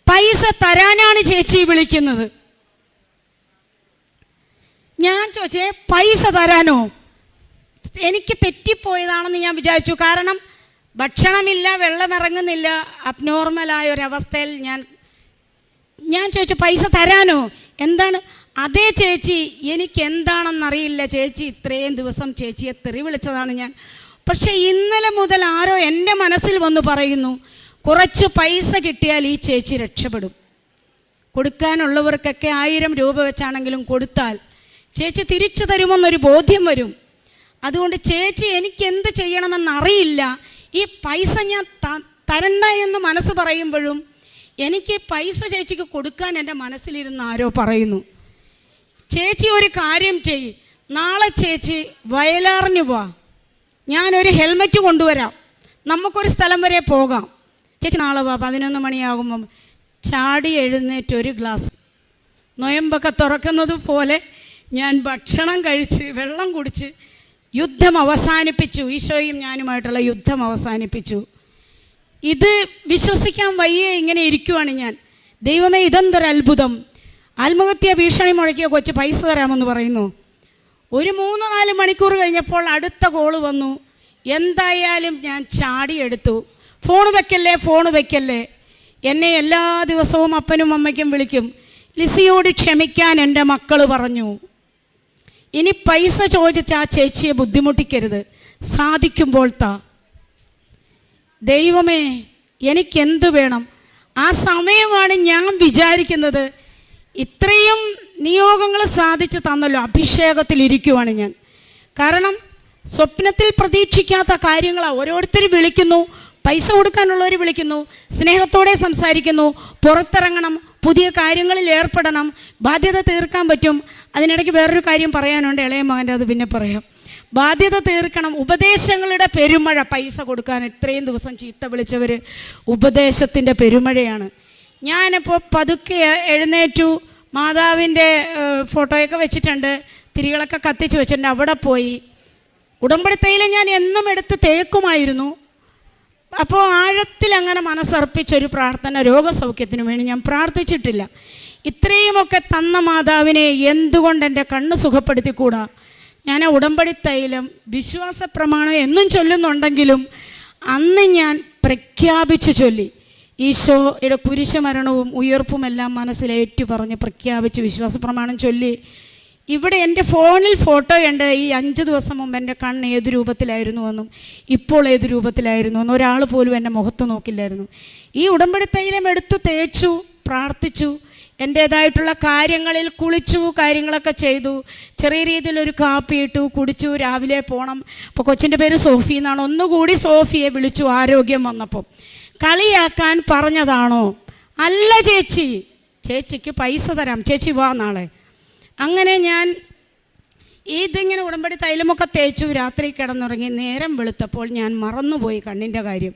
പൈസ തരാനാണ് ചേച്ചി വിളിക്കുന്നത്. ഞാൻ ചോദിച്ചേ, പൈസ തരാനോ? എനിക്ക് തെറ്റിപ്പോയതാണെന്ന് ഞാൻ വിചാരിച്ചു. കാരണം ഭക്ഷണമില്ല, വെള്ളമിറങ്ങുന്നില്ല, അബ്നോർമലായ ഒരവസ്ഥയിൽ ഞാൻ ചോദിച്ചു, പൈസ തരാനോ? എന്താണ്? അതേ ചേച്ചി, എനിക്ക് എന്താണെന്നറിയില്ല ചേച്ചി, ഇത്രയും ദിവസം ചേച്ചിയെ തെറി വിളിച്ചതാണ് ഞാൻ. പക്ഷേ ഇന്നലെ മുതൽ ആരോ എൻ്റെ മനസ്സിൽ വന്ന് പറയുന്നു, കുറച്ച് പൈസ കിട്ടിയാൽ ഈ ചേച്ചി രക്ഷപ്പെടും. കൊടുക്കാനുള്ളവർക്കൊക്കെ 1000 രൂപ വെച്ചാണെങ്കിലും കൊടുത്താൽ ചേച്ചി തിരിച്ചു തരുമെന്നൊരു ബോധ്യം വരും. അതുകൊണ്ട് ചേച്ചി, എനിക്ക് എന്ത് ചെയ്യണമെന്നറിയില്ല, ഈ പൈസ ഞാൻ തരണ്ട എന്ന് മനസ്സ് പറയുമ്പോഴും എനിക്ക് പൈസ ചേച്ചിക്ക് കൊടുക്കാൻ എൻ്റെ മനസ്സിലിരുന്ന് ആരോ പറയുന്നു, ചേച്ചി ഒരു കാര്യം ചെയ്യ്, നാളെ ചേച്ചി വയലാറിന് വാ, ഞാനൊരു ഹെൽമറ്റ് കൊണ്ടുവരാം, നമുക്കൊരു സ്ഥലം വരെ പോകാം, ചേച്ചി നാളെ വാ 11 മണിയാകുമ്പം. ചാടി എഴുന്നേറ്റ് ഒരു ഗ്ലാസ് നൊയമ്പൊക്കെ തുറക്കുന്നത് പോലെ ഞാൻ ഭക്ഷണം കഴിച്ച് വെള്ളം കുടിച്ച് യുദ്ധം അവസാനിപ്പിച്ചു. ഈശോയും ഞാനുമായിട്ടുള്ള യുദ്ധം അവസാനിപ്പിച്ചു. ഇത് വിശ്വസിക്കാൻ വയ്യേ, ഇങ്ങനെ ഇരിക്കുവാണ് ഞാൻ. ദൈവമേ, ഇതെന്തൊരു അത്ഭുതം! ആത്മഹത്യ ഭീഷണി മുഴക്കിയ കൊച്ച് പൈസ തരാമെന്ന് പറയുന്നു. ഒരു 3-4 മണിക്കൂർ കഴിഞ്ഞപ്പോൾ അടുത്ത കോള് വന്നു. എന്തായാലും ഞാൻ ചാടിയെടുത്തു. ഫോൺ വെക്കല്ലേ. എന്നെ എല്ലാ ദിവസവും അപ്പനും അമ്മയ്ക്കും വിളിക്കും. ലിസിയോട് ക്ഷമിക്കാൻ എൻ്റെ മക്കൾ പറഞ്ഞു. ഇനി പൈസ ചോദിച്ച ആ ചേച്ചിയെ ബുദ്ധിമുട്ടിക്കരുത്, സാധിക്കുമ്പോൾ താ. ദൈവമേ, എനിക്കെന്ത് വേണം? ആ സമയമാണ് ഞാൻ വിചാരിക്കുന്നത്, ഇത്രയും നിയോഗങ്ങൾ സാധിച്ചു തന്നല്ലോ, അഭിഷേകത്തിലിരിക്കുവാണ് ഞാൻ. കാരണം സ്വപ്നത്തിൽ പ്രതീക്ഷിക്കാത്ത കാര്യങ്ങളാണ്. ഓരോരുത്തരും വിളിക്കുന്നു, പൈസ കൊടുക്കാനുള്ളവർ വിളിക്കുന്നു, സ്നേഹത്തോടെ സംസാരിക്കുന്നു, പുറത്തിറങ്ങണം, പുതിയ കാര്യങ്ങളിൽ ഏർപ്പെടണം, ബാധ്യത തീർക്കാൻ പറ്റും. അതിനിടയ്ക്ക് വേറൊരു കാര്യം പറയാനുണ്ട്, ഇളയ മകൻ്റെ, അത് പിന്നെ പറയാം. ബാധ്യത തീർക്കണം, ഉപദേശങ്ങളുടെ പെരുമഴ. പൈസ കൊടുക്കാൻ ഇത്രയും ദിവസം ചീത്ത വിളിച്ചവർ ഉപദേശത്തിൻ്റെ പെരുമഴയാണ്. ഞാനിപ്പോൾ പതുക്കെ എഴുന്നേറ്റു, മാതാവിൻ്റെ ഫോട്ടോയൊക്കെ വെച്ചിട്ടുണ്ട്, തിരികളൊക്കെ കത്തിച്ച് വെച്ചിട്ടുണ്ട്. അവിടെ പോയി ഉടമ്പടി തൈലം ഞാൻ എന്നും എടുത്ത് തേക്കുമായിരുന്നു. അപ്പോൾ ആഴത്തിൽ അങ്ങനെ മനസ്സർപ്പിച്ചൊരു പ്രാർത്ഥന രോഗസൗഖ്യത്തിന് വേണ്ടി ഞാൻ പ്രാർത്ഥിച്ചിട്ടില്ല. ഇത്രയുമൊക്കെ തന്ന മാതാവിനെ എന്തുകൊണ്ട് എൻ്റെ കണ്ണ് സുഖപ്പെടുത്തിക്കൂടാ? ഞാൻ ഉടമ്പടി തൈലം വിശ്വാസ പ്രമാണം എന്നും ചൊല്ലുന്നുണ്ടെങ്കിലും അന്ന് ഞാൻ പ്രഖ്യാപിച്ചു ചൊല്ലി. ഈശോയുടെ കുരിശുമരണവും ഉയർപ്പുമെല്ലാം മനസ്സിലേറ്റു പറഞ്ഞ് പ്രഖ്യാപിച്ച് വിശ്വാസ പ്രമാണം ചൊല്ലി. ഇവിടെ എൻ്റെ ഫോണിൽ ഫോട്ടോയുണ്ട്. ഈ 5 ദിവസം മുമ്പ് എൻ്റെ കണ്ണ് ഏത് രൂപത്തിലായിരുന്നുവെന്നും ഇപ്പോൾ ഏത് രൂപത്തിലായിരുന്നുവെന്നും ഒരാൾ പോലും എൻ്റെ മുഖത്ത് നോക്കില്ലായിരുന്നു. ഈ ഉടമ്പടി തൈലം എടുത്തു തേച്ചു, പ്രാർത്ഥിച്ചു, എൻ്റേതായിട്ടുള്ള കാര്യങ്ങളിൽ കുളിച്ചു, കാര്യങ്ങളൊക്കെ ചെയ്തു. ചെറിയ രീതിയിലൊരു കാപ്പി ഇട്ടു, കുടിച്ചു. രാവിലെ പോകണം. അപ്പോൾ കൊച്ചിൻ്റെ പേര് സോഫി എന്നാണ്. ഒന്നുകൂടി സോഫിയെ വിളിച്ചു. ആരോഗ്യം വന്നപ്പോൾ കളിയാക്കാൻ പറഞ്ഞതാണോ? അല്ല ചേച്ചി, ചേച്ചിക്ക് പൈസ തരാം, ചേച്ചി വാ നാളെ. അങ്ങനെ ഞാൻ ഇതിങ്ങനെ ഉടമ്പടി തൈലമൊക്കെ തേച്ചു. രാത്രി കിടന്നുറങ്ങി. നേരം വെളുത്തപ്പോൾ ഞാൻ മറന്നുപോയി കണ്ണിൻ്റെ കാര്യം.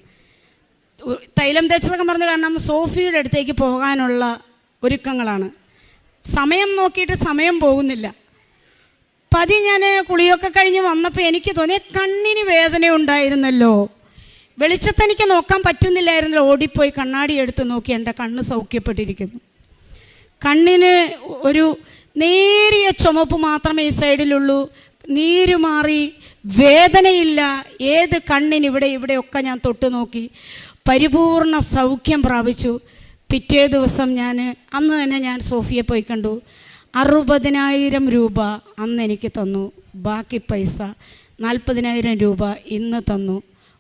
തൈലം തേച്ചതൊക്കെ മറന്നു. കാരണം സോഫിയുടെ അടുത്തേക്ക് പോകാനുള്ള ഒരുക്കങ്ങളാണ്. സമയം നോക്കിയിട്ട് സമയം പോകുന്നില്ല. ഞാൻ കുളിയൊക്കെ കഴിഞ്ഞ് വന്നപ്പോൾ എനിക്ക് തോന്നി കണ്ണിന് വേദന ഉണ്ടായിരുന്നല്ലോ, വെളിച്ചത്തെനിക്ക് നോക്കാൻ പറ്റുന്നില്ലായിരുന്നല്ലോ. ഓടിപ്പോയി കണ്ണാടി എടുത്ത് നോക്കി, എൻ്റെ കണ്ണ് സൗഖ്യപ്പെട്ടിരിക്കുന്നു. കണ്ണിന് ഒരു നേരിയ ചുമപ്പ് മാത്രമേ ഈ സൈഡിലുള്ളൂ. നീര് മാറി, വേദനയില്ല. ഏത് കണ്ണിന് ഇവിടെയൊക്കെ ഞാൻ തൊട്ട് നോക്കി. പരിപൂർണ സൗഖ്യം പ്രാപിച്ചു. പിറ്റേ ദിവസം അന്ന് തന്നെ ഞാൻ സോഫിയെ പോയി കണ്ടു. 60,000 രൂപ അന്ന് എനിക്ക് തന്നു. ബാക്കി പൈസ 40,000 രൂപ ഇന്ന് തന്നു.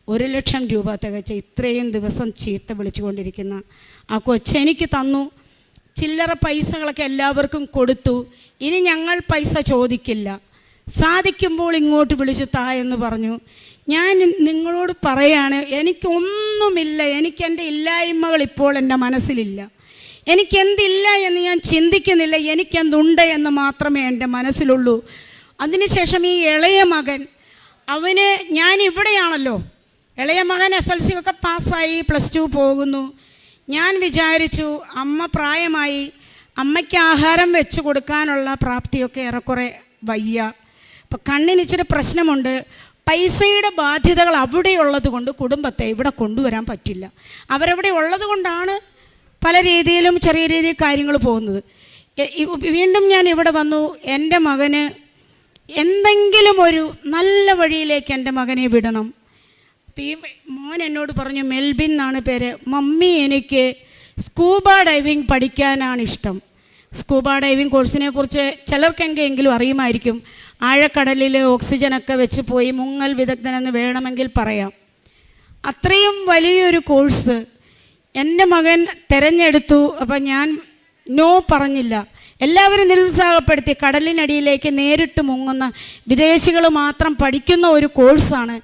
1,00,000 രൂപ തികച്ച ഇത്രയും ദിവസം ചീത്ത വിളിച്ചുകൊണ്ടിരിക്കുന്ന ആ കൊച്ചെനിക്ക് തന്നു. ചില്ലറ പൈസകളൊക്കെ എല്ലാവർക്കും കൊടുത്തു. ഇനി ഞങ്ങൾ പൈസ ചോദിക്കില്ല, സാധിക്കുമ്പോൾ ഇങ്ങോട്ട് വിളിച്ചു താ എന്ന് പറഞ്ഞു. ഞാൻ നിങ്ങളോട് പറയാണ്, എനിക്കൊന്നുമില്ല. എനിക്കെൻ്റെ ഇല്ലായ്മകൾ ഇപ്പോൾ എൻ്റെ മനസ്സിലില്ല. എനിക്കെന്തില്ല എന്ന് ഞാൻ ചിന്തിക്കുന്നില്ല. എനിക്കെന്തുണ്ട് എന്ന് മാത്രമേ എൻ്റെ മനസ്സിലുള്ളൂ. അതിനുശേഷം ഈ ഇളയ മകൻ, അവന് ഞാൻ ഇവിടെയാണല്ലോ. ഇളയ മകൻ SLC ഒക്കെ പാസ്സായി, +2 പോകുന്നു. ഞാൻ വിചാരിച്ചു അമ്മ പ്രായമായി, അമ്മയ്ക്ക് ആഹാരം വെച്ച് കൊടുക്കാനുള്ള പ്രാപ്തിയൊക്കെ ഏറെക്കുറെ വയ്യ. അപ്പം കണ്ണിന് ഇച്ചിരി പ്രശ്നമുണ്ട്. പൈസയുടെ ബാധ്യതകൾ അവിടെയുള്ളത് കൊണ്ട് കുടുംബത്തെ ഇവിടെ കൊണ്ടുവരാൻ പറ്റില്ല. അവരവിടെ ഉള്ളത് കൊണ്ടാണ് പല രീതിയിലും ചെറിയ രീതിയിൽ കാര്യങ്ങൾ പോകുന്നത്. വീണ്ടും ഞാൻ ഇവിടെ വന്നു. എൻ്റെ മകന് എന്തെങ്കിലും ഒരു നല്ല വഴിയിലേക്ക് എൻ്റെ മകനെ വിടണം. ഈ മോൻ എന്നോട് പറഞ്ഞു, മെൽബിൻ എന്നാണ് പേര്, മമ്മി എനിക്ക് സ്കൂബ ഡൈവിങ് പഠിക്കാനാണ് ഇഷ്ടം. സ്കൂബ ഡൈവിങ് കോഴ്സിനെ കുറിച്ച് ചിലർക്കെങ്കിലും അറിയുമായിരിക്കും. ആഴക്കടലിൽ ഓക്സിജനൊക്കെ വെച്ച് പോയി മുങ്ങൽ വിദഗ്ധനെന്ന് വേണമെങ്കിൽ പറയാം. അത്രയും വലിയൊരു കോഴ്സ് എൻ്റെ മകൻ തിരഞ്ഞെടുത്തു. അപ്പം ഞാൻ നോ പറഞ്ഞില്ല. എല്ലാവരും നിരുത്സാഹപ്പെടുത്തി. കടലിനടിയിലേക്ക് നേരിട്ട് മുങ്ങുന്ന വിദേശികൾ മാത്രം പഠിക്കുന്ന ഒരു കോഴ്സാണ്.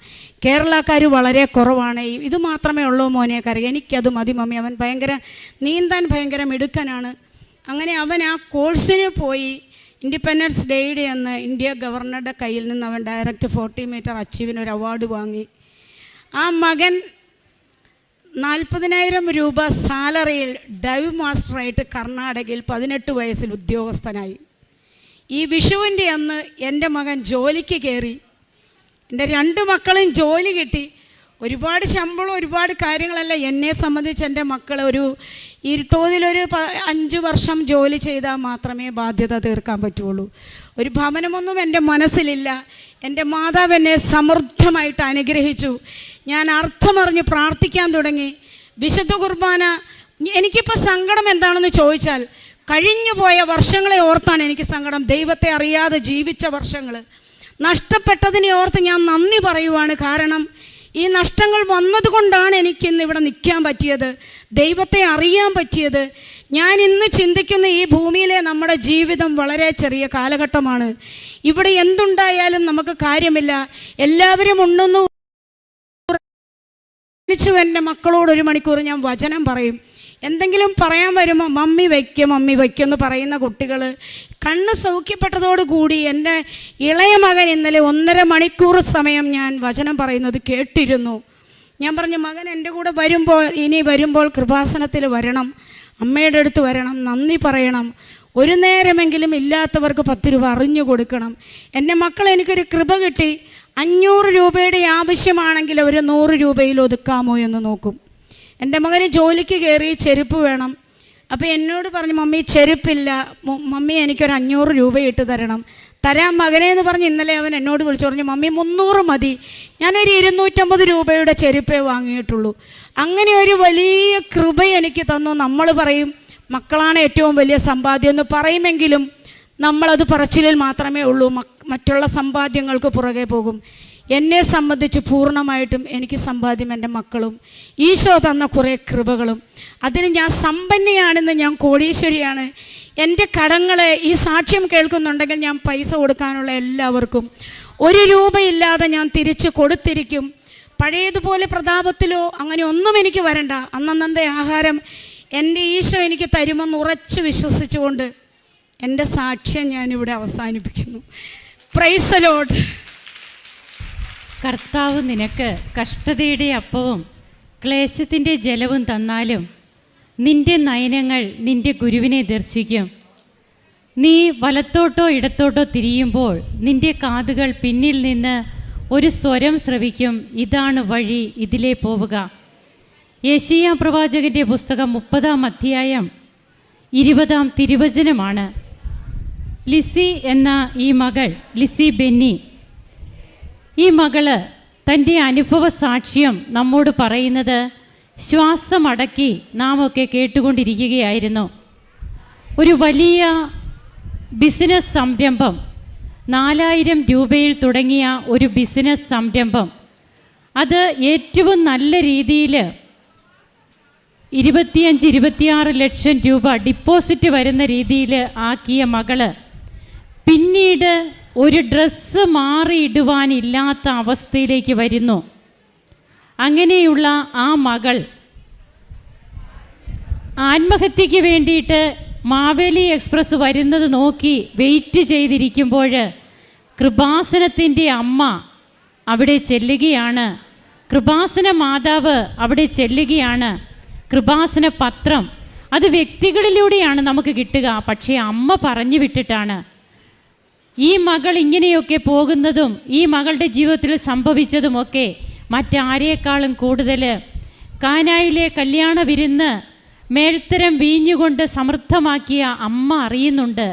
കേരളക്കാർ വളരെ കുറവാണ്. ഇത് മാത്രമേ ഉള്ളൂ മോനെ കറി, എനിക്കത് മതി മമ്മി. അവൻ നീന്താൻ ഭയങ്കര മിടുക്കനാണ്. അങ്ങനെ അവൻ ആ കോഴ്സിന് പോയി. ഇൻഡിപെൻഡൻസ് ഡേയുടെ അന്ന് ഇന്ത്യ ഗവർണറുടെ കയ്യിൽ നിന്ന് അവൻ ഡയറക്റ്റ് 40 മീറ്റർ അച്ചീവിന് ഒരു അവാർഡ് വാങ്ങി. ആ മകൻ 40,000 രൂപ സാലറിയിൽ ഡൈവ് മാസ്റ്ററായിട്ട് കർണാടകയിൽ 18 വയസ്സിൽ ഉദ്യോഗസ്ഥനായി. ഈ വിഷുവിൻ്റെ അന്ന് എൻ്റെ മകൻ ജോലിക്ക് കയറി. എൻ്റെ 2 മക്കളും ജോലി കിട്ടി. ഒരുപാട് ശമ്പളം, ഒരുപാട് കാര്യങ്ങളല്ല. എന്നെ സംബന്ധിച്ച് എൻ്റെ മക്കൾ ഈ തോതിലൊരു 5 വർഷം ജോലി ചെയ്താൽ മാത്രമേ ബാധ്യത തീർക്കാൻ പറ്റുള്ളൂ. ഒരു ഭവനമൊന്നും എൻ്റെ മനസ്സിലില്ല. എൻ്റെ മാതാവ് എന്നെ സമൃദ്ധമായിട്ട് അനുഗ്രഹിച്ചു. ഞാൻ അർത്ഥമറിഞ്ഞ് പ്രാർത്ഥിക്കാൻ തുടങ്ങി. വിശുദ്ധ കുർബാന, എനിക്കിപ്പോൾ സങ്കടം എന്താണെന്ന് ചോദിച്ചാൽ, കഴിഞ്ഞു പോയ വർഷങ്ങളെ ഓർത്താണ് എനിക്ക് സങ്കടം. ദൈവത്തെ അറിയാതെ ജീവിച്ച വർഷങ്ങൾ നഷ്ടപ്പെട്ടതിനെ ഓർത്ത് ഞാൻ നന്ദി പറയുവാണ്. കാരണം ഈ നഷ്ടങ്ങൾ വന്നതുകൊണ്ടാണ് എനിക്കിന്ന് ഇവിടെ നിൽക്കാൻ പറ്റിയത്, ദൈവത്തെ അറിയാൻ പറ്റിയത്. ഞാൻ ഇന്ന് ചിന്തിക്കുന്ന ഈ ഭൂമിയിലെ നമ്മുടെ ജീവിതം വളരെ ചെറിയ കാലഘട്ടമാണ്. ഇവിടെ എന്തുണ്ടായാലും നമുക്ക് കാര്യമില്ല. എല്ലാവരും ഉണ്ടെന്നു എൻ്റെ മക്കളോട് 1 മണിക്കൂർ ഞാൻ വചനം പറയും. എന്തെങ്കിലും പറയാൻ വരുമ്പോൾ മമ്മി വയ്ക്കുമെന്ന് പറയുന്ന കുട്ടികൾ, കണ്ണ് സൗഖ്യപ്പെട്ടതോടുകൂടി എൻ്റെ ഇളയ മകൻ ഇന്നലെ 1.5 മണിക്കൂർ സമയം ഞാൻ വചനം പറയുന്നത് കേട്ടിരുന്നു. ഞാൻ പറഞ്ഞു, മകൻ എൻ്റെ കൂടെ വരുമ്പോൾ കൃപാസനത്തിൽ വരണം, അമ്മയുടെ അടുത്ത് വരണം, നന്ദി പറയണം, ഒരു നേരമെങ്കിലും ഇല്ലാത്തവർക്ക് 10 രൂപ അറിഞ്ഞു കൊടുക്കണം. എൻ്റെ മക്കൾ എനിക്കൊരു കൃപ കിട്ടി. 500 രൂപയുടെ ആവശ്യമാണെങ്കിൽ അവർ 100 രൂപയിൽ ഒതുക്കാമോ എന്ന് നോക്കും. എൻ്റെ മകന് ജോലിക്ക് കയറി, ചെരുപ്പ് വേണം. അപ്പോൾ എന്നോട് പറഞ്ഞു, മമ്മി ചെരുപ്പില്ല, മമ്മി എനിക്കൊരു 500 രൂപ ഇട്ട് തരാം മകനെ എന്ന് പറഞ്ഞ് ഇന്നലെ അവൻ എന്നോട് വിളിച്ചു പറഞ്ഞു, മമ്മി 300 മതി. ഞാനൊരു 250 രൂപയുടെ ചെരുപ്പേ വാങ്ങിയിട്ടുള്ളൂ. അങ്ങനെ ഒരു വലിയ കൃപ എനിക്ക് തന്നു. നമ്മൾ പറയും മക്കളാണ് ഏറ്റവും വലിയ സമ്പാദ്യം എന്ന് പറയുമെങ്കിലും നമ്മളത് പറച്ചിലിൽ മാത്രമേ ഉള്ളൂ. മറ്റുള്ള സമ്പാദ്യങ്ങൾക്ക് പുറകെ പോകും. എന്നെ സംബന്ധിച്ച് പൂർണ്ണമായിട്ടും എനിക്ക് സമ്പാദ്യം എൻ്റെ മക്കളും ഈശോ തന്ന കുറേ കൃപകളും. അതിന് ഞാൻ സമ്പന്നയാണെന്ന്, ഞാൻ കോടീശ്വരിയാണ്. എൻ്റെ കടങ്ങളെ ഈ സാക്ഷ്യം കേൾക്കുന്നുണ്ടെങ്കിൽ ഞാൻ പൈസ കൊടുക്കാനുള്ള എല്ലാവർക്കും 1 രൂപയില്ലാതെ ഞാൻ തിരിച്ച് കൊടുത്തിരിക്കും. പഴയതുപോലെ പ്രതാപത്തിലോ അങ്ങനെ ഒന്നും എനിക്ക് വരണ്ട. അന്നന്നത്തെ ആഹാരം എൻ്റെ ഈശോ എനിക്ക് തരുമെന്ന് ഉറച്ച് വിശ്വസിച്ചുകൊണ്ട് എൻ്റെ സാക്ഷ്യം ഞാനിവിടെ അവസാനിപ്പിക്കുന്നു. Praise the Lord. കർത്താവ് നിനക്ക് കഷ്ടതയുടെ അപ്പവും ക്ലേശത്തിൻ്റെ ജലവും തന്നാലും നിന്റെ നയനങ്ങൾ നിന്റെ ഗുരുവിനെ ദർശിക്കും. നീ വലത്തോട്ടോ ഇടത്തോട്ടോ തിരിയുമ്പോൾ നിന്റെ കാതുകൾ പിന്നിൽ നിന്ന് ഒരു സ്വരം ശ്രവിക്കും, ഇതാണ് വഴി, ഇതിലേ പോവുക. യെശയ്യാ പ്രവാചകൻ്റെ പുസ്തകം 30-ാം അധ്യായം 20-ാം തിരുവചനമാണ്. ലിസി എന്ന ഈ മകൾ, ലിസി ബെന്നി, ഈ മകള് തൻ്റെ അനുഭവ സാക്ഷ്യം നമ്മോട് പറയുന്നത് ശ്വാസമടക്കി നാം ഒക്കെ കേട്ടുകൊണ്ടിരിക്കുകയായിരുന്നു. ഒരു വലിയ ബിസിനസ് സംരംഭം, 4000 രൂപയിൽ തുടങ്ങിയ ഒരു ബിസിനസ് സംരംഭം, അത് ഏറ്റവും നല്ല രീതിയിൽ 25-26 ലക്ഷം രൂപ ഡിപ്പോസിറ്റ് വരുന്ന രീതിയിൽ ആക്കിയ മകള് പിന്നീട് ഒരു ഡ്രസ്സ് മാറിയിടുവാനില്ലാത്ത അവസ്ഥയിലേക്ക് വരുന്നു. അങ്ങനെയുള്ള ആ മകൾ ആത്മഹത്യക്ക് വേണ്ടിയിട്ട് മാവേലി എക്സ്പ്രസ് വരുന്നത് നോക്കി വെയിറ്റ് ചെയ്തിരിക്കുമ്പോൾ കൃപാസനത്തിൻ്റെ അമ്മ അവിടെ ചെല്ലുകയാണ്, കൃപാസന മാതാവ് അവിടെ ചെല്ലുകയാണ്. കൃപാസന പത്രം അത് വ്യക്തികളിലൂടെയാണ് നമുക്ക് കിട്ടുക, പക്ഷേ അമ്മ പറഞ്ഞു വിട്ടിട്ടാണ്. ഈ മകൾ ഇങ്ങനെയൊക്കെ പോകുന്നതും ഈ മകളുടെ ജീവിതത്തിൽ സംഭവിച്ചതുമൊക്കെ മറ്റാരേക്കാളും കൂടുതൽ കാനായിലെ കല്യാണ വിരുന്ന് മേൽത്തരം വീഞ്ഞുകൊണ്ട് സമൃദ്ധമാക്കിയ അമ്മ അറിയുന്നുണ്ട്.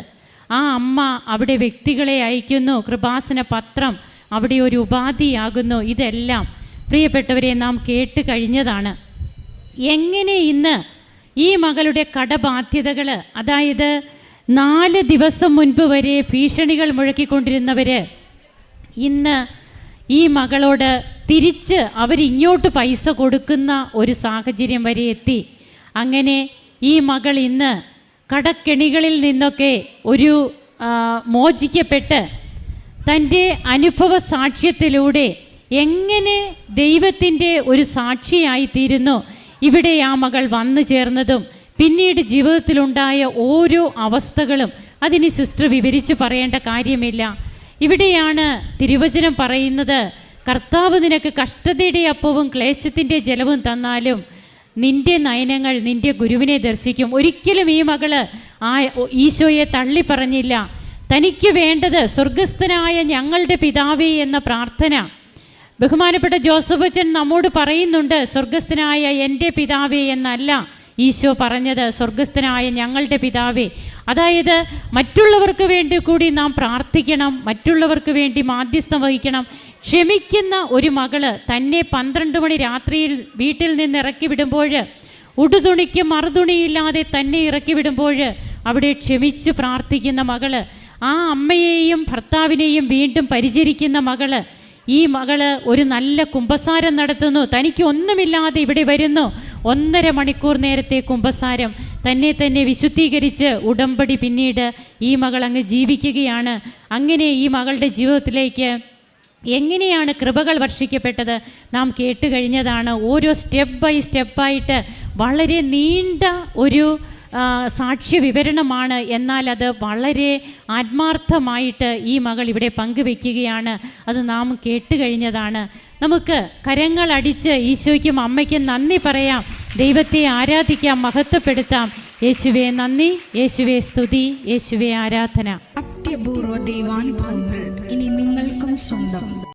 ആ അമ്മ അവിടെ വ്യക്തികളെ അയക്കുന്നു, കൃപാസന പത്രം അവിടെ ഒരു ഉപാധിയാകുന്നു. ഇതെല്ലാം പ്രിയപ്പെട്ടവരെ നാം കേട്ട് കഴിഞ്ഞതാണ്. എങ്ങനെ ഇന്ന് ഈ മകളുടെ കടബാധ്യതകൾ, അതായത് 4 ദിവസം മുൻപ് വരെ ഭീഷണികൾ മുഴക്കിക്കൊണ്ടിരുന്നവർ ഇന്ന് ഈ മകളോട് തിരിച്ച് അവരിങ്ങോട്ട് പൈസ കൊടുക്കുന്ന ഒരു സാഹചര്യം വരെ എത്തി. അങ്ങനെ ഈ മകൾ ഇന്ന് കടക്കെണികളിൽ നിന്നൊക്കെ മോചിക്കപ്പെട്ട് തൻ്റെ അനുഭവ സാക്ഷ്യത്തിലൂടെ എങ്ങനെ ദൈവത്തിൻ്റെ ഒരു സാക്ഷിയായിത്തീരുന്നു ഇവിടെ ആ മകൾ വന്നു ചേർന്നതും പിന്നീട് ജീവിതത്തിലുണ്ടായ ഓരോ അവസ്ഥകളും അതിന് സിസ്റ്റർ വിവരിച്ച് പറയേണ്ട കാര്യമില്ല. ഇവിടെയാണ് തിരുവചനം പറയുന്നത്, കർത്താവ് നിനക്ക് കഷ്ടതയുടെ അപ്പവും ക്ലേശത്തിൻ്റെ ജലവും തന്നാലും നിന്റെ നയനങ്ങൾ നിന്റെ ഗുരുവിനെ ദർശിക്കും. ഒരിക്കലും ഈ മകള് ഈശോയെ തള്ളി പറഞ്ഞില്ല. തനിക്ക് വേണ്ടത് സ്വർഗസ്ഥനായ ഞങ്ങളുടെ പിതാവേ എന്ന പ്രാർത്ഥന. ബഹുമാനപ്പെട്ട ജോസഫ് അച്ഛൻ നമ്മോട് പറയുന്നുണ്ട്, സ്വർഗസ്ഥനായ എൻ്റെ പിതാവേ എന്നല്ല ഈശോ പറഞ്ഞത്, സ്വർഗസ്ഥനായ ഞങ്ങളുടെ പിതാവേ. അതായത് മറ്റുള്ളവർക്ക് വേണ്ടി കൂടി നാം പ്രാർത്ഥിക്കണം, മറ്റുള്ളവർക്ക് വേണ്ടി മാധ്യസ്ഥം വഹിക്കണം. ക്ഷമിക്കുന്ന ഒരു മകള് തന്നെ 12 മണി രാത്രിയിൽ വീട്ടിൽ നിന്ന് ഇറക്കി വിടുമ്പോൾ, ഉടുതുണിക്ക് മറുതുണിയില്ലാതെ തന്നെ ഇറക്കി വിടുമ്പോൾ അവിടെ ക്ഷമിച്ച് പ്രാർത്ഥിക്കുന്ന മകള്, ആ അമ്മയെയും ഭർത്താവിനെയും വീണ്ടും പരിചരിക്കുന്ന മകള്, ഈ മകള് ഒരു നല്ല കുമ്പസാരം നടത്തുന്നു. തനിക്ക് ഒന്നുമില്ലാതെ ഇവിടെ വരുന്നു. 1.5 മണിക്കൂർ നേരത്തെ കുമ്പസാരം, തന്നെ വിശുദ്ധീകരിച്ച് ഉടമ്പടി പിന്നീട് ഈ മകൾ അങ്ങ് ജീവിക്കുകയാണ്. അങ്ങനെ ഈ മകളുടെ ജീവിതത്തിലേക്ക് എങ്ങനെയാണ് കൃപകൾ വർഷിക്കപ്പെട്ടത് നാം കേട്ട് കഴിഞ്ഞതാണ്. ഓരോ സ്റ്റെപ്പ് ബൈ സ്റ്റെപ്പായിട്ട് വളരെ നീണ്ട ഒരു സാക്ഷ്യ വിവരണമാണ്. എന്നാൽ അത് വളരെ ആത്മാർത്ഥമായിട്ട് ഈ മകൾ ഇവിടെ പങ്കുവെക്കുകയാണ്. അത് നാം കേട്ട് കഴിഞ്ഞതാണ്. നമുക്ക് കരങ്ങൾ അടിച്ച് ഈശോയ്ക്കും അമ്മയ്ക്കും നന്ദി പറയാം, ദൈവത്തെ ആരാധിക്കാം, മഹത്വപ്പെടുത്താം. യേശുവേ നന്ദി, യേശുവേ സ്തുതി, യേശുവേ ആരാധന. അത്യപൂർവ ദൈവാനുഭവങ്ങൾ ഇനി നിങ്ങൾക്കും സ്വന്തം.